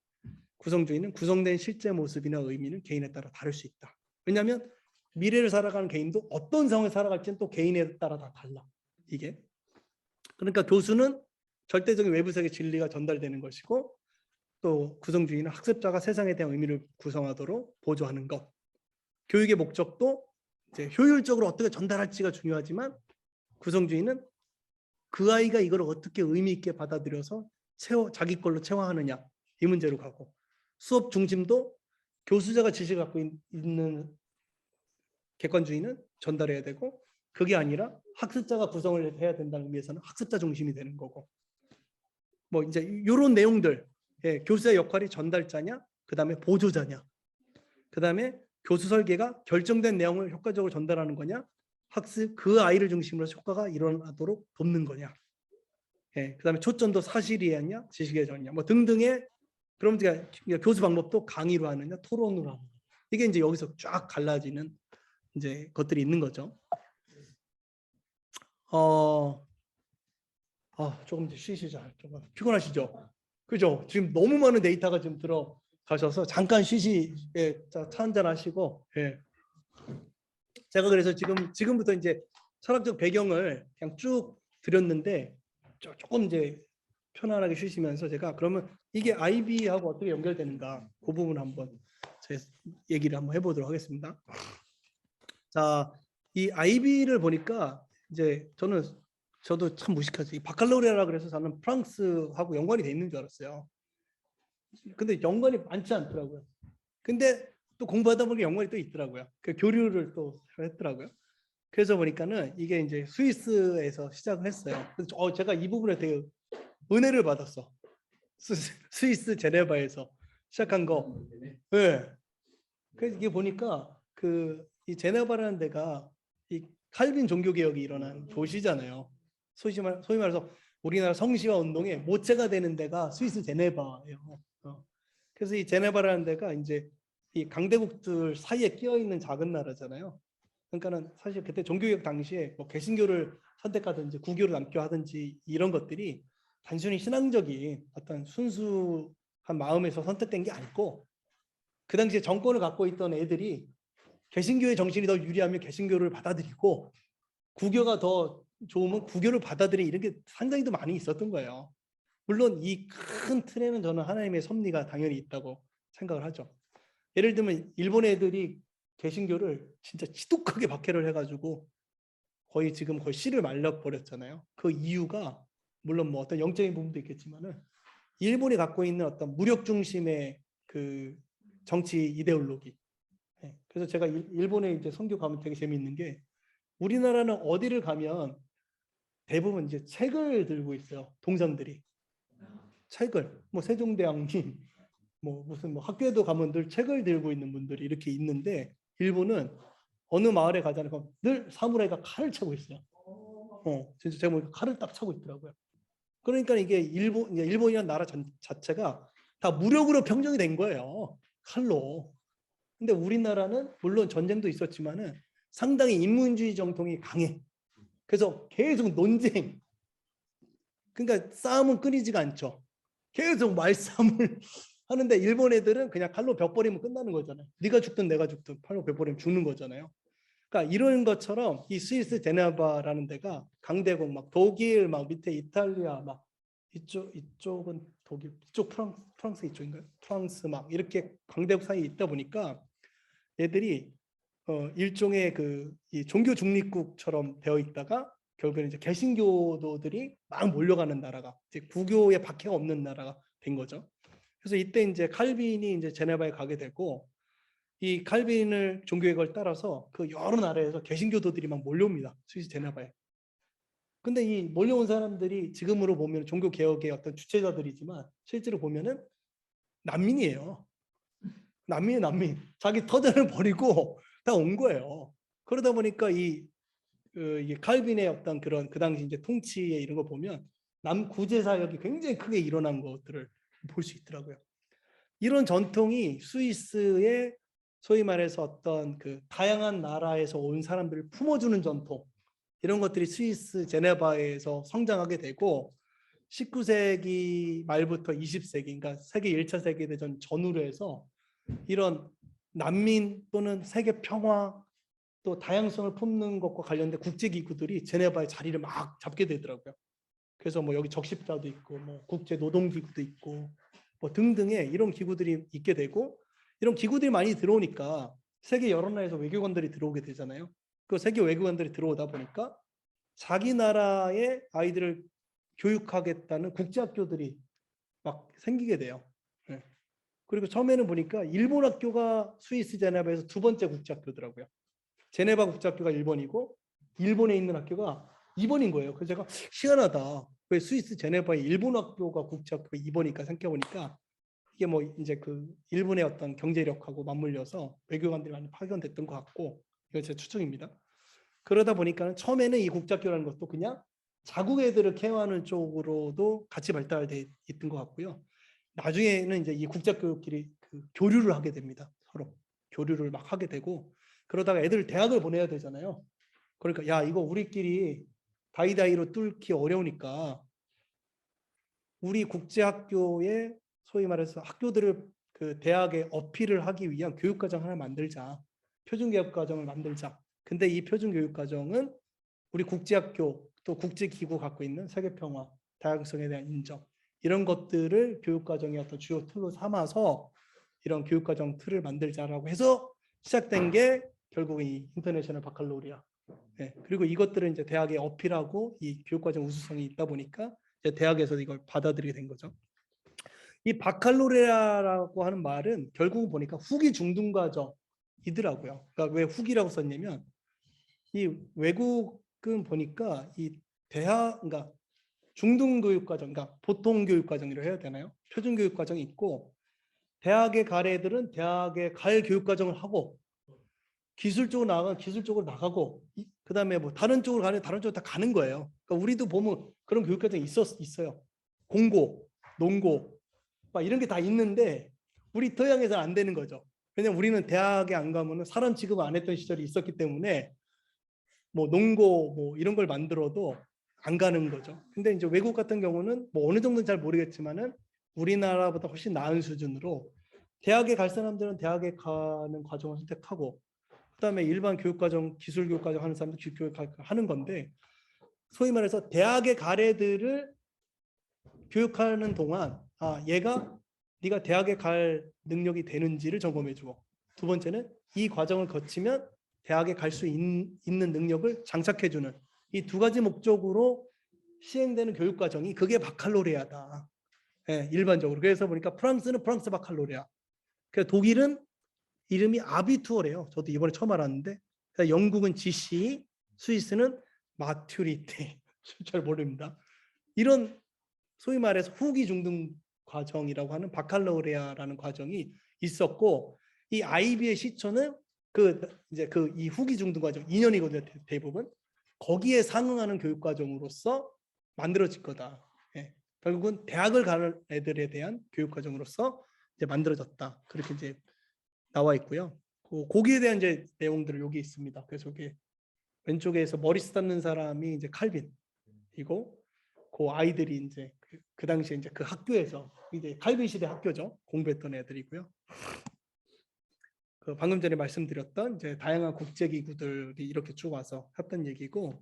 구성주의는 구성된 실제 모습이나 의미는 개인에 따라 다를 수 있다. 왜냐하면 미래를 살아가는 개인도 어떤 상황에 살아갈지는 또 개인에 따라 다 달라. 이게. 그러니까 교수는 절대적인 외부 세계 진리가 전달되는 것이고 또 구성주의는 학습자가 세상에 대한 의미를 구성하도록 보조하는 것. 교육의 목적도 이제 효율적으로 어떻게 전달할지가 중요하지만 구성주의는 그 아이가 이걸 어떻게 의미 있게 받아들여서 자기 걸로 체화하느냐 이 문제로 가고 수업 중심도 교수자가 지식을 갖고 있는 객관주의는 전달해야 되고 그게 아니라 학습자가 구성을 해야 된다는 의미에서는 학습자 중심이 되는 거고 뭐 이제 이런 내용들 교수의 역할이 전달자냐 그 다음에 보조자냐 그 다음에 교수 설계가 결정된 내용을 효과적으로 전달하는 거냐 학습 그 아이를 중심으로 효과가 일어나도록 돕는 거냐 그 다음에 초점도 사실이어야 하냐 지식의 전이냐 뭐 등등의 그럼 교수 방법도 강의로 하느냐 토론으로 하느냐 이게 이제 여기서 쫙 갈라지는 이제 것들이 있는 거죠. 조금 이제 쉬시죠. 조금 피곤하시죠? 그죠? 지금 너무 많은 데이터가 지금 들어가셔서 잠깐 쉬시에 차 한잔 하시고, 예. 제가 그래서 지금부터 이제 철학적 배경을 그냥 쭉 드렸는데 조금 이제 편안하게 쉬시면서 제가 그러면 이게 IB하고 어떻게 연결되는가 그 부분 한번 제 얘기를 한번 해보도록 하겠습니다. 자, 이 IB를 보니까 이제 저도 참 무식하지. 바칼로레아라 그래서 저는 프랑스하고 연관이 돼 있는 줄 알았어요. 근데 연관이 많지 않더라고요. 근데 또 공부하다 보니까 연관이 또 있더라고요. 그 교류를 또 했더라고요. 그래서 보니까는 이게 이제 스위스에서 시작을 했어요. 그래서 제가 이 부분에 되게 은혜를 받았어. 스위스 제네바에서 시작한 거. 네. 그래서 이게 보니까 이 제네바라는 데가 이 칼빈 종교 개혁이 일어난 도시잖아요. 소위 말해서 우리나라 성시화 운동의 모체가 되는 데가 스위스 제네바예요. 그래서 이 제네바라는 데가 이제 이 강대국들 사이에 끼어 있는 작은 나라잖아요. 그러니까는 사실 그때 종교개혁 당시에 뭐 개신교를 선택하든지 구교를 남겨 하든지 이런 것들이 단순히 신앙적인 어떤 순수한 마음에서 선택된 게 아니고 그 당시에 정권을 갖고 있던 애들이 개신교의 정신이 더 유리하면 개신교를 받아들이고 구교가 더 좋으면 구교를 받아들이는 이런 게 상당히 더 많이 있었던 거예요. 물론 이 큰 틀에는 저는 하나님의 섭리가 당연히 있다고 생각을 하죠. 예를 들면 일본 애들이 개신교를 진짜 지독하게 박해를 해가지고 거의 씨를 말려버렸잖아요. 그 이유가 물론 뭐 어떤 영적인 부분도 있겠지만은 일본이 갖고 있는 어떤 무력 중심의 그 정치 이데올로기. 그래서 제가 일본에 이제 선교 가면 되게 재미있는 게 우리나라는 어디를 가면 대부분 이제 책을 들고 있어요. 동성들이 책을 뭐 세종대왕님 무슨 학교에도 가면 늘 책을 들고 있는 분들이 이렇게 있는데 일본은 어느 마을에 가자면 늘 사무라이가 칼을 차고 있어요. 진짜 제가 보니까 칼을 딱 차고 있더라고요. 그러니까 이게 일본이라는 나라 자체가 다 무력으로 평정이 된 거예요. 칼로. 근데 우리나라는 물론 전쟁도 있었지만은 상당히 인문주의 정통이 강해. 그래서 계속 논쟁. 그러니까 싸움은 끊이지가 않죠. 계속 말싸움을 하는데 일본 애들은 그냥 칼로 벽 버리면 끝나는 거잖아요. 네가 죽든 내가 죽든 칼로 벽 버리면 죽는 거잖아요. 그러니까 이런 것처럼 이 스위스 제네바라는 데가 강대국 막 독일 막 밑에 이탈리아 막 이쪽은 독일 이쪽 프랑스 이쪽인가요? 프랑스 막 이렇게 강대국 사이에 있다 보니까 얘들이 일종의 이 종교 중립국처럼 되어 있다가 결국에는 이제 개신교도들이 막 몰려가는 나라가 이제 구교의 박해가 없는 나라가 된 거죠. 그래서 이때 이제 칼빈이 이제 제네바에 가게 되고 이 칼빈을 종교개혁을 따라서 그 여러 나라에서 개신교도들이 막 몰려옵니다. 스위스 제네바에. 근데 이 몰려온 사람들이 지금으로 보면 종교개혁의 어떤 주체자들이지만 실제로 보면은 난민이에요. 난민. 자기 터전을 버리고 다 온 거예요. 그러다 보니까 이 칼빈의 어떤 그런 그 당시 이제 통치의 이런 거 보면 남구제 사역이 굉장히 크게 일어난 것들을 볼 수 있더라고요. 이런 전통이 스위스의 소위 말해서 어떤 그 다양한 나라에서 온 사람들을 품어주는 전통 이런 것들이 스위스 제네바에서 성장하게 되고 19세기 말부터 20세기 그러니까 세계 1차 세계대전 전후로 해서 이런 난민 또는 세계 평화 또 다양성을 품는 것과 관련된 국제기구들이 제네바에 자리를 막 잡게 되더라고요. 그래서 뭐 여기 적십자도 있고 뭐 국제노동기구도 있고 뭐 등등의 이런 기구들이 있게 되고 이런 기구들이 많이 들어오니까 세계 여러 나라에서 외교관들이 들어오게 되잖아요. 그 세계 외교관들이 들어오다 보니까 자기 나라의 아이들을 교육하겠다는 국제학교들이 막 생기게 돼요. 그리고 처음에는 보니까 일본 학교가 스위스 제네바에서 두 번째 국제학교더라고요. 제네바 국제학교가 1번이고 일본에 있는 학교가 2번인 거예요. 그래서 제가 희한하다. 왜 스위스 제네바에 일본 학교가 국제학교가 2번일까 생각해보니까 이게 뭐 이제 그 일본의 어떤 경제력하고 맞물려서 외교관들이 많이 파견됐던 것 같고 이거 제 추측입니다. 그러다 보니까 처음에는 이 국제학교라는 것도 그냥 자국 애들을 케어하는 쪽으로도 같이 발달돼 있던 것 같고요. 나중에는 이제 이 국제교육끼리 교류를 하게 됩니다. 서로 교류를 막 하게 되고 그러다가 애들 대학을 보내야 되잖아요. 그러니까 야 이거 우리끼리 다이다이로 뚫기 어려우니까 우리 국제학교에 소위 말해서 학교들을 그 대학에 어필을 하기 위한 교육과정 하나 만들자. 표준교육과정을 만들자. 근데 이 표준교육과정은 우리 국제학교 또 국제기구 갖고 있는 세계평화, 다양성에 대한 인정 이런 것들을 교육과정의 어떤 주요 틀로 삼아서 이런 교육과정 틀을 만들자라고 해서 시작된 게 결국 이 인터내셔널 바칼로리아. 네, 그리고 이것들은 이제 대학에 어필하고 이 교육과정 우수성이 있다 보니까 이제 대학에서 이걸 받아들이게 된 거죠. 이 바칼로레아라고 하는 말은 결국 보니까 후기 중등과정이더라고요. 그러니까 왜 후기라고 썼냐면 이 외국은 보니까 이 대학, 그러니까 중등교육과정, 그러니까 보통교육과정이라고 해야 되나요? 표준교육과정이 있고 대학에 갈 애들은 대학에 갈 교육과정을 하고 기술 쪽으로 나가면 기술 쪽으로 나가고 그다음에 뭐 다른 쪽으로 가는 다른 쪽으로 다 가는 거예요. 그러니까 우리도 보면 그런 교육과정이 있어요. 공고, 농고 막 이런 게 다 있는데 우리 토양에서는 안 되는 거죠. 왜냐면 우리는 대학에 안 가면은 사람 취급을 안 했던 시절이 있었기 때문에 뭐 농고 뭐 이런 걸 만들어도 안 가는 거죠. 근데 이제 외국 같은 경우는 뭐 어느 정도는 잘 모르겠지만은 우리나라보다 훨씬 나은 수준으로 대학에 갈 사람들은 대학에 가는 과정을 선택하고 그다음에 일반 교육과정, 기술교육과정 하는 사람들 기술교육 하는 건데 소위 말해서 대학에 갈 애들을 교육하는 동안 얘가 네가 대학에 갈 능력이 되는지를 점검해주고 두 번째는 이 과정을 거치면 대학에 갈 수 있는 능력을 장착해주는 이 두 가지 목적으로 시행되는 교육과정이 그게 바칼로레아다. 네, 일반적으로. 그래서 보니까 프랑스는 프랑스 바칼로레아. 그래서 독일은 이름이 아비투어래요. 저도 이번에 처음 알았는데 영국은 GC, 스위스는 마튜리티. 잘 모릅니다. 이런 소위 말해서 후기 중등 과정이라고 하는 바칼로레아라는 과정이 있었고 이 아이비의 시초는 이제 이 후기 중등 과정 2년이거든요. 대부분 거기에 상응하는 교육 과정으로서 만들어질 거다. 예. 결국은 대학을 가는 애들에 대한 교육 과정으로서 이제 만들어졌다. 그렇게 이제 나와 있고요. 거기에 대한 이제 내용들을 여기 있습니다. 그래서 여기 왼쪽에서 머리 쓰다는 사람이 이제 칼빈이고 그 아이들이 이제 그 당시에 이제 그 학교에서 이제 칼빈 시대 학교죠. 공부했던 애들이고요. 그 방금 전에 말씀드렸던 이제 다양한 국제기구들이 이렇게 쭉 와서 했던 얘기고,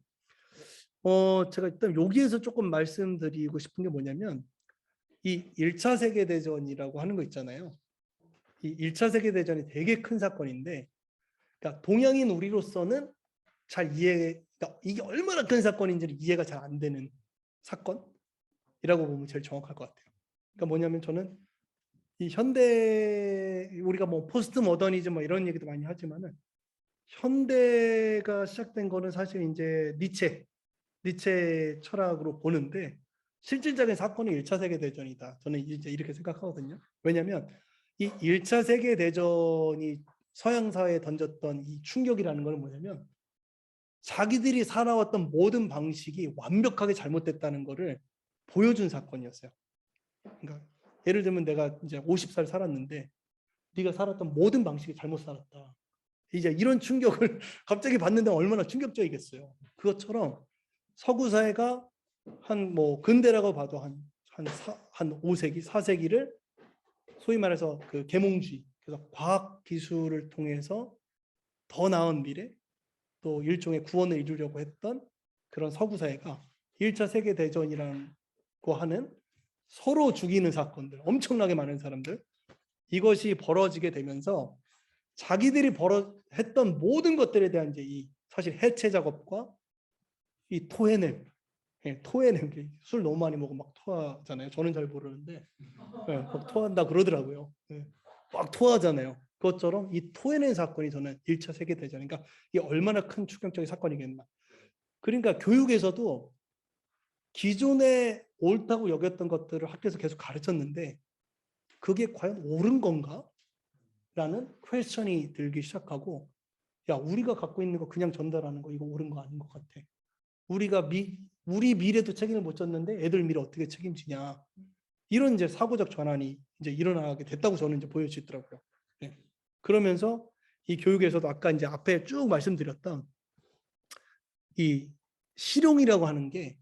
제가 일단 여기에서 조금 말씀드리고 싶은 게 뭐냐면 이 1차 세계대전이라고 하는 거 있잖아요. 이 1차 세계대전이 되게 큰 사건인데, 그러니까 동양인 우리로서는 잘 그러니까 이게 얼마나 큰 사건인지를 이해가 잘 안 되는 사건이라고 보면 제일 정확할 것 같아요. 그러니까 뭐냐면 저는 이 현대 우리가 뭐 포스트 모더니즘 뭐 이런 얘기도 많이 하지만은 현대가 시작된 거는 사실 이제 니체 철학으로 보는데 실질적인 사건이 1차 세계대전이다. 저는 이제 이렇게 생각하거든요. 왜냐하면 이 1차 세계대전이 서양 사회에 던졌던 이 충격이라는 건 뭐냐면 자기들이 살아왔던 모든 방식이 완벽하게 잘못됐다는 것을 보여준 사건이었어요. 그러니까 예를 들면 내가 이제 50살 살았는데 네가 살았던 모든 방식이 잘못 살았다. 이제 이런 충격을 갑자기 받는데 얼마나 충격적이겠어요. 그것처럼 서구 사회가 한 뭐 근대라고 봐도 한 5세기, 4세기를 소위 말해서 그 계몽주의, 그래서 과학 기술을 통해서 더 나은 미래, 또 일종의 구원을 이루려고 했던 그런 서구 사회가 1차 세계 대전이라고 하는 서로 죽이는 사건들, 엄청나게 많은 사람들 이것이 벌어지게 되면서 자기들이 했던 모든 것들에 대한 이제 이 사실 해체 작업과 이 토해냄, 토해냄, 술 너무 많이 먹으면 막 토하잖아요. 저는 잘 모르는데 막 토한다 그러더라고요. 막 토하잖아요. 그것처럼 이 토해낸 사건이 저는 1차 세계대전, 그러니까 이게 얼마나 큰 충격적인 사건이겠나. 그러니까 교육에서도 기존에 옳다고 여겼던 것들을 학교에서 계속 가르쳤는데 그게 과연 옳은 건가? 라는 퀘스천이 들기 시작하고 야 우리가 갖고 있는 거 그냥 전달하는 거 이거 옳은 거 아닌 것 같아. 우리가 우리 미래도 책임을 못 졌는데 애들 미래 어떻게 책임지냐. 이런 이제 사고적 전환이 이제 일어나게 됐다고 저는 이제 보여지더라고요. 네. 그러면서 이 교육에서도 아까 이제 앞에 쭉 말씀드렸던 이 실용이라고 하는 게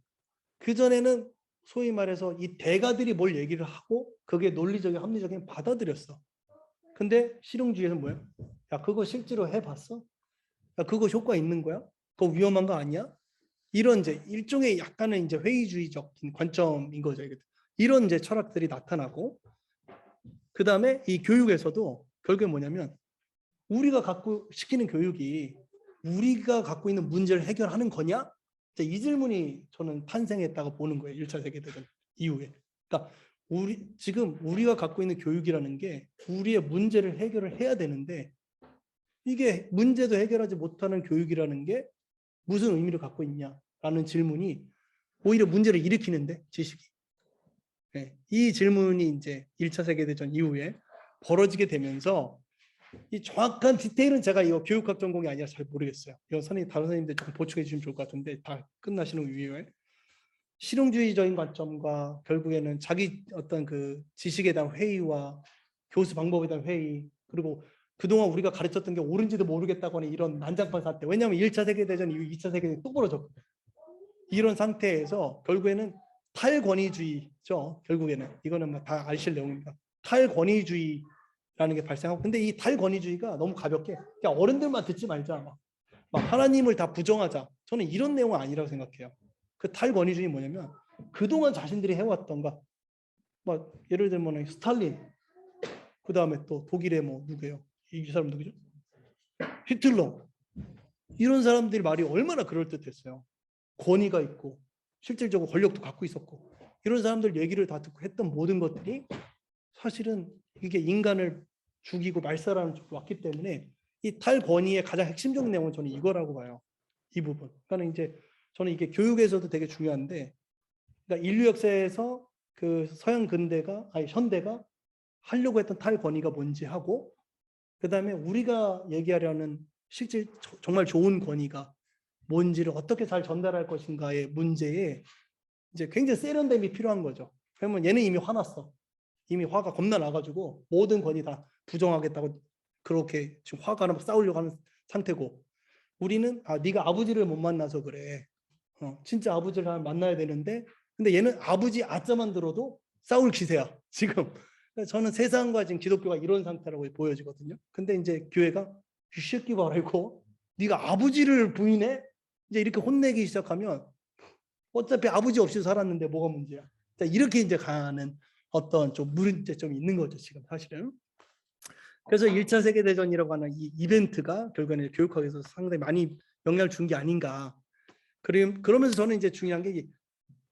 그전에는 소위 말해서 이 대가들이 뭘 얘기를 하고 그게 논리적인 합리적인 받아들였어. 근데 실용주의에서는 뭐야? 야, 그거 실제로 해봤어? 야, 그거 효과 있는 거야? 그거 위험한 거 아니야? 이런 이제 일종의 약간은 이제 회의주의적인 관점인 거죠. 이런 이제 철학들이 나타나고, 그 다음에 이 교육에서도 결국에 뭐냐면 우리가 갖고 시키는 교육이 우리가 갖고 있는 문제를 해결하는 거냐? 이 질문이 저는 탄생했다고 보는 거예요. 1차 세계대전 이후에. 그러니까 지금 우리가 갖고 있는 교육이라는 게 우리의 문제를 해결을 해야 되는데 이게 문제도 해결하지 못하는 교육이라는 게 무슨 의미를 갖고 있냐라는 질문이 오히려 문제를 일으키는데 지식이. 네, 이 질문이 이제 1차 세계대전 이후에 벌어지게 되면서 이 정확한 디테일은 제가 이거 교육학 전공이 아니라 잘 모르겠어요. 이거 다른 선생님들 좀 보충해 주시면 좋을 것 같은데 다 끝나시는 이후에 실용주의적인 관점과 결국에는 자기 어떤 그 지식에 대한 회의와 교수 방법에 대한 회의, 그리고 그동안 우리가 가르쳤던 게 옳은지도 모르겠다고 하는 이런 난장판 상태. 왜냐하면 1차 세계대전 이후 2차 세계대전이 또 벌어졌거든요. 이런 상태에서 결국에는 탈권위주의죠. 결국에는 이거는 다 아실 내용입니다. 탈권위주의라는 게 발생하고, 근데 이 탈권위주의가 너무 가볍게 그냥 어른들만 듣지 말자, 막 하나님을 다 부정하자. 저는 이런 내용은 아니라고 생각해요. 그 탈권위주의 뭐냐면 그동안 자신들이 해왔던가, 막 예를 들면 스탈린, 그 다음에 또 독일의 뭐 누구예요? 이 사람 누구죠? 히틀러. 이런 사람들이 말이 얼마나 그럴듯했어요. 권위가 있고 실질적으로 권력도 갖고 있었고, 이런 사람들 얘기를 다 듣고 했던 모든 것들이 사실은 이게 인간을 죽이고 말살하는 쪽으로 왔기 때문에 이 탈권위의 가장 핵심적인 내용은 저는 이거라고 봐요. 이 부분. 그러니까 이제 저는 이게 교육에서도 되게 중요한데, 그러니까 인류 역사에서 그 서양 근대가 현대가 하려고 했던 탈권위가 뭔지 하고, 그 다음에 우리가 얘기하려는 실제 정말 좋은 권위가 뭔지를 어떻게 잘 전달할 것인가의 문제에 이제 굉장히 세련됨이 필요한 거죠. 그러면 얘는 이미 화났어. 이미 화가 겁나 나가지고 모든 권위 다 부정하겠다고 그렇게 지금 화가 나서 싸우려고 하는 상태고, 우리는 네가 아버지를 못 만나서 그래. 진짜 아버지를 만나야 되는데, 근데 얘는 아버지 아자만 들어도 싸울 기세야 지금. 저는 세상과 지금 기독교가 이런 상태라고 보여지거든요. 근데 이제 교회가 이 새끼 말고 네가 아버지를 부인해? 이제 이렇게 혼내기 시작하면 어차피 아버지 없이 살았는데 뭐가 문제야? 이렇게 이제 가는 어떤 좀 문제점이 있는 거죠 지금 사실은. 그래서 1차 세계대전이라고 하는 이 이벤트가 결국에는 교육학에서 상당히 많이 영향을 준 게 아닌가. 그러면서 저는 이제 중요한 게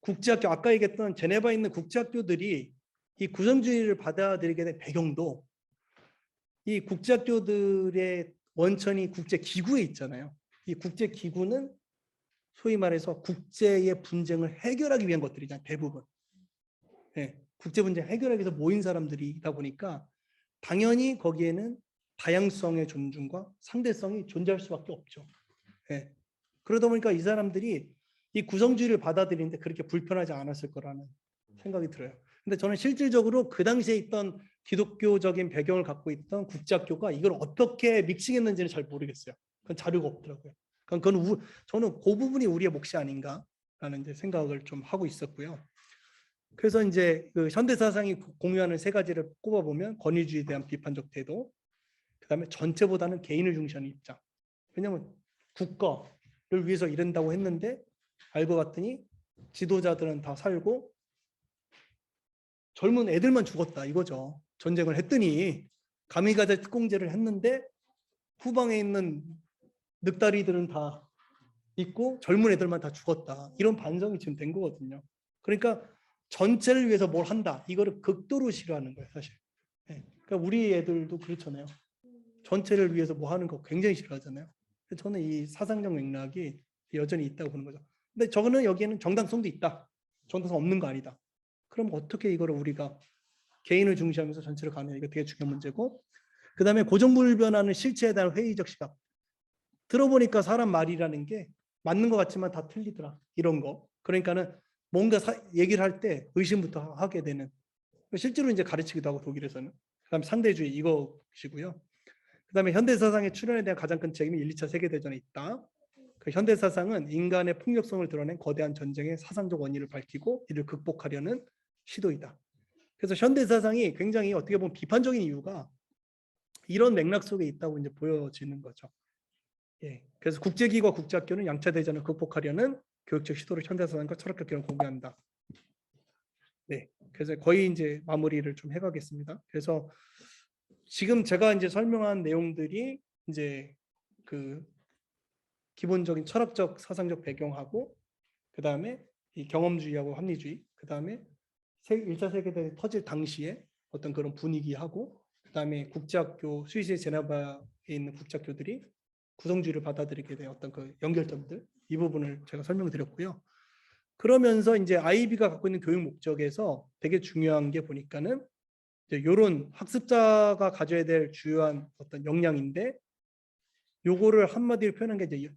국제학교, 아까 얘기했던 제네바에 있는 국제학교들이 이 구성주의를 받아들이게 된 배경도 이 국제학교들의 원천이 국제기구에 있잖아요. 이 국제기구는 소위 말해서 국제의 분쟁을 해결하기 위한 것들이잖아요. 대부분. 네, 국제 분쟁 해결하기 위해서 모인 사람들이다 보니까 당연히 거기에는 다양성의 존중과 상대성이 존재할 수밖에 없죠. 네. 그러다 보니까 이 사람들이 이 구성주의를 받아들이는데 그렇게 불편하지 않았을 거라는 생각이 들어요. 근데 저는 실질적으로 그 당시에 있던 기독교적인 배경을 갖고 있던 국제학교가 이걸 어떻게 믹싱했는지는 잘 모르겠어요. 그건 자료가 없더라고요. 그건 저는 그 부분이 우리의 몫이 아닌가라는 이제 생각을 좀 하고 있었고요. 그래서 이제 그 현대 사상이 공유하는 세 가지를 꼽아보면 권위주의에 대한 비판적 태도, 그다음에 전체보다는 개인을 중시하는 입장. 왜냐하면 국가를 위해서 이른다고 했는데 알고 봤더니 지도자들은 다 살고 젊은 애들만 죽었다 이거죠. 전쟁을 했더니 가미가제 특공제를 했는데 후방에 있는 늑다리들은 다 있고 젊은 애들만 다 죽었다. 이런 반성이 지금 된 거거든요. 그러니까 전체를 위해서 뭘 한다. 이거를 극도로 싫어하는 거예요, 사실. 네. 그러니까 우리 애들도 그렇잖아요. 전체를 위해서 뭐 하는 거 굉장히 싫어하잖아요. 저는 이 사상적 맥락이 여전히 있다고 보는 거죠. 근데 저거는 여기에는 정당성도 있다. 정당성 없는 거 아니다. 그럼 어떻게 이거를 우리가 개인을 중시하면서 전체를 가느냐, 이거 되게 중요한 문제고, 그 다음에 고정불변하는 실체에 대한 회의적 시각. 들어보니까 사람 말이라는 게 맞는 것 같지만 다 틀리더라. 이런 거. 그러니까는 뭔가 얘기를 할 때 의심부터 하게 되는. 실제로 이제 가르치기도 하고 독일에서는. 그다음 상대주의 이것이고요. 그다음에 현대 사상의 출현에 대한 가장 큰 책임이 1, 2차 세계대전에 있다. 그 현대 사상은 인간의 폭력성을 드러낸 거대한 전쟁의 사상적 원인을 밝히고 이를 극복하려는 시도이다. 그래서 현대 사상이 굉장히 어떻게 보면 비판적인 이유가 이런 맥락 속에 있다고 이제 보여지는 거죠. 예. 그래서 국제기구와 국제학교는 양차 대전을 극복하려는 교육적 시도를 현대 사상과 철학적 기관을 공유한다. 네. 그래서 거의 이제 마무리를 좀 해가겠습니다. 그래서 지금 제가 이제 설명한 내용들이 이제 그 기본적인 철학적 사상적 배경하고 그 다음에 이 경험주의하고 합리주의, 그 다음에 1차 세계대전이 터질 당시에 어떤 그런 분위기하고 그 다음에 국제학교 스위스의 제네바에 있는 국제학교들이 구성주의를 받아들이게 된 어떤 그 연결점들, 이 부분을 제가 설명을 드렸고요. 그러면서 이제 아이비가 갖고 있는 교육 목적에서 되게 중요한 게 보니까는 이런 학습자가 가져야 될 주요한 어떤 역량인데, 요거를 한마디로 표현한 게 이제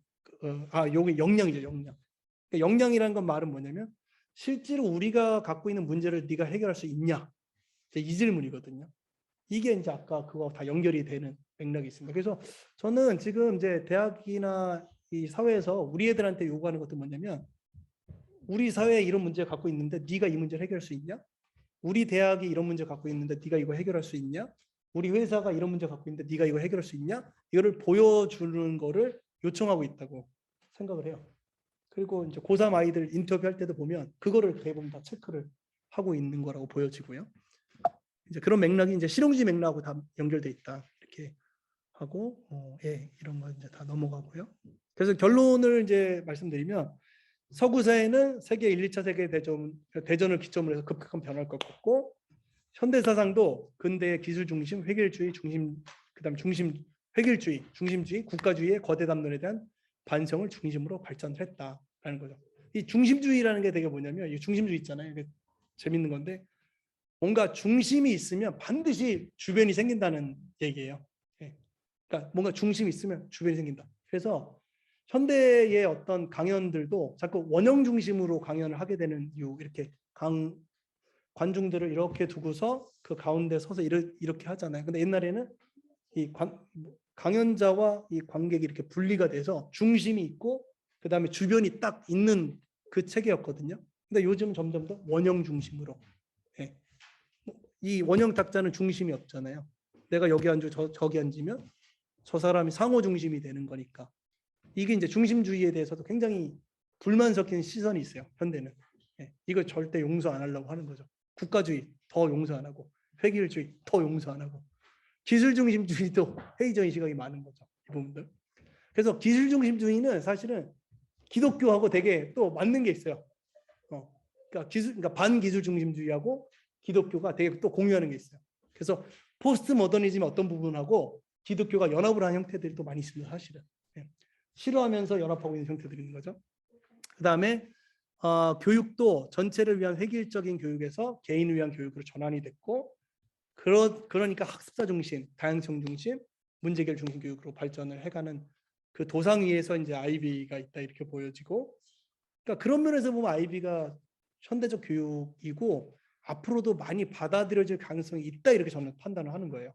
요게 역량이죠, 역량. 그러니까 역량이라는 건 말은 뭐냐면 실제로 우리가 갖고 있는 문제를 네가 해결할 수 있냐, 이 질문이거든요. 이게 이제 아까 그거 다 연결이 되는 맥락이 있습니다. 그래서 저는 지금 이제 대학이나 이 사회에서 우리 애들한테 요구하는 것도 뭐냐면, 우리 사회에 이런 문제 갖고 있는데 네가 이 문제를 해결할 수 있냐? 우리 대학이 이런 문제 갖고 있는데 네가 이거 해결할 수 있냐? 우리 회사가 이런 문제 갖고 있는데 네가 이거 해결할 수 있냐? 이거를 보여주는 거를 요청하고 있다고 생각을 해요. 그리고 이제 고3 아이들 인터뷰할 때도 보면 그거를 대부분 다 체크를 하고 있는 거라고 보여지고요. 이제 그런 맥락이 이제 실용주의 맥락하고 다 연결돼 있다, 이렇게 하고 예, 이런 거 이제 다 넘어가고요. 그래서 결론을 이제 말씀드리면, 서구 사회는 세계 1, 2차 세계 대전을 기점으로 해서 급격한 변화를 겪었고, 현대 사상도 근대의 기술 중심, 획일주의 중심, 그다음 중심 획일주의, 중심주의, 국가주의의 거대 담론에 대한 반성을 중심으로 발전을 했다라는 거죠. 이 중심주의라는 게 되게 뭐냐면, 이 중심주의 있잖아요. 이게 재밌는 건데, 뭔가 중심이 있으면 반드시 주변이 생긴다는 얘기예요. 예. 그러니까 뭔가 중심이 있으면 주변이 생긴다. 그래서 현대의 어떤 강연들도 자꾸 원형 중심으로 강연을 하게 되는 이유, 이렇게 관중들을 이렇게 두고서 그 가운데 서서 이렇게 하잖아요. 근데 옛날에는 이 강연자와 이 관객이 이렇게 분리가 돼서 중심이 있고 그 다음에 주변이 딱 있는 그 체계였거든요. 근데 요즘 점점 더 원형 중심으로. 예. 이 원형 탁자는 중심이 없잖아요. 내가 여기 앉고 저기 앉으면 저 사람이 상호 중심이 되는 거니까. 이게 이제 중심주의에 대해서도 굉장히 불만 섞인 시선이 있어요, 현대는. 예, 이걸 절대 용서 안 하려고 하는 거죠. 국가주의 더 용서 안 하고, 획일주의 더 용서 안 하고, 기술 중심주의도 회의적인 시각이 많은 거죠, 이 부분들. 그래서 기술 중심주의는 사실은 기독교하고 되게 또 맞는 게 있어요. 그러니까 반기술 중심주의하고 기독교가 되게 또 공유하는 게 있어요. 그래서 포스트 모더니즘의 어떤 부분하고 기독교가 연합을 한 형태들이 또 많이 있습니다, 사실은. 예. 싫어하면서 연합하고 있는 형태들이 있는 거죠. 그 다음에 교육도 전체를 위한 획일적인 교육에서 개인을 위한 교육으로 전환이 됐고, 그러니까 학습자 중심, 다양성 중심, 문제 해결 중심 교육으로 발전을 해가는 그 도상 위에서 이제 아이비가 있다, 이렇게 보여지고, 그러니까 그런 면에서 보면 아이비가 현대적 교육이고 앞으로도 많이 받아들여질 가능성이 있다, 이렇게 저는 판단을 하는 거예요.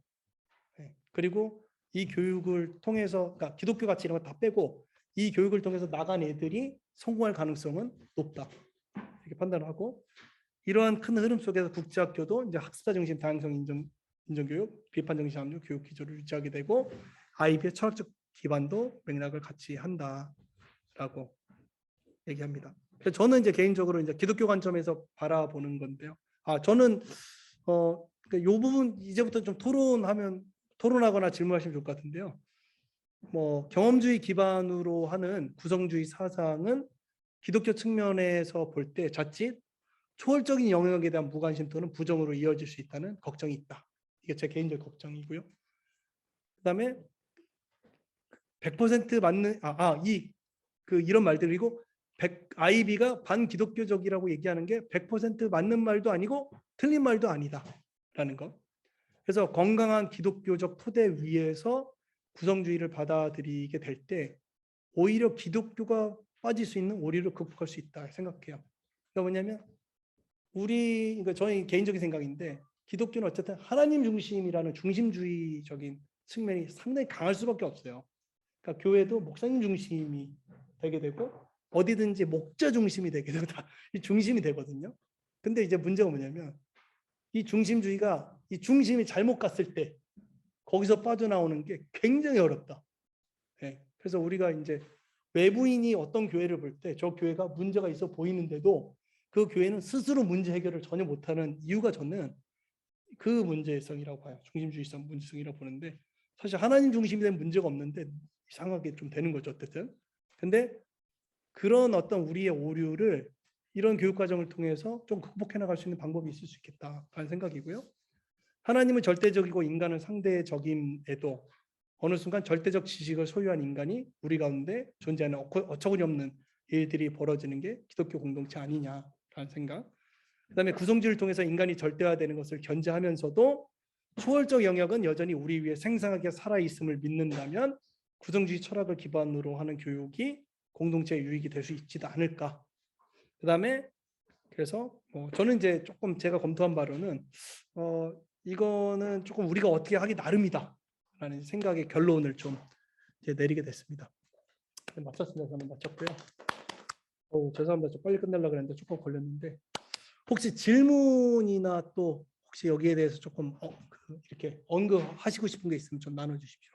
네. 그리고 이 교육을 통해서, 그러니까 기독교 가치 이런 거 다 빼고 이 교육을 통해서 나간 애들이 성공할 가능성은 높다, 이렇게 판단을 하고, 이러한 큰 흐름 속에서 국제학교도 이제 학습자 중심 다양성 인정교육, 비판 정신 합류 교육 기조를 유지하게 되고, 아이비의 철학적 기반도 맥락을 같이 한다라고 얘기합니다. 그래서 저는 이제 개인적으로 이제 기독교 관점에서 바라보는 건데요. 저는 이 부분 이제부터 좀 토론하거나 질문하시면 좋을 것 같은데요. 뭐 경험주의 기반으로 하는 구성주의 사상은 기독교 측면에서 볼 때 자칫 초월적인 영역에 대한 무관심 또는 부정으로 이어질 수 있다는 걱정이 있다. 이게 제 개인적 걱정이고요. 그다음에 100% 맞는 이런 말들이고, 아이비가 반기독교적이라고 얘기하는 게 100% 맞는 말도 아니고 틀린 말도 아니다라는 거. 그래서 건강한 기독교적 토대 위에서 구성주의를 받아들이게 될 때 오히려 기독교가 빠질 수 있는 오류를 극복할 수 있다 생각해요. 그러니까 뭐냐면, 그러니까 저희 개인적인 생각인데, 기독교는 어쨌든 하나님 중심이라는 중심주의적인 측면이 상당히 강할 수밖에 없어요. 그러니까 교회도 목사님 중심이 되게 되고 어디든지 목자 중심이 되게 되고 다 이 중심이 되거든요. 근데 이제 문제가 뭐냐면 이 중심주의가 이 중심이 잘못 갔을 때 거기서 빠져나오는 게 굉장히 어렵다. 예. 그래서 우리가 이제 외부인이 어떤 교회를 볼 때 저 교회가 문제가 있어 보이는데도 그 교회는 스스로 문제 해결을 전혀 못하는 이유가 저는 그 문제성이라고 봐요. 중심주의성 문제성이라고 보는데 사실 하나님 중심이 된 문제가 없는데 이상하게 좀 되는 거죠. 어쨌든. 근데 그런 어떤 우리의 오류를 이런 교육 과정을 통해서 좀 극복해 나갈 수 있는 방법이 있을 수 있겠다라는 생각이고요. 하나님은 절대적이고 인간은 상대적임에도 어느 순간 절대적 지식을 소유한 인간이 우리 가운데 존재하는 어처구니 없는 일들이 벌어지는 게 기독교 공동체 아니냐라는 생각. 그다음에 구성주의를 통해서 인간이 절대화되는 것을 견제하면서도 초월적 영역은 여전히 우리 위에 생생하게 살아있음을 믿는다면 구성주의 철학을 기반으로 하는 교육이 공동체의 유익이 될 수 있지도 않을까. 그다음에 그래서 저는 이제 조금 제가 검토한 바로는 이거는 조금 우리가 어떻게 하기 나름이다라는 생각의 결론을 좀 이제 내리게 됐습니다. 마쳤습니다. 저는 마쳤고요. 죄송합니다. 좀 빨리 끝내려고 했는데 조금 걸렸는데 혹시 질문이나 또 혹시 여기에 대해서 조금 이렇게 언급하시고 싶은 게 있으면 좀 나눠주십시오.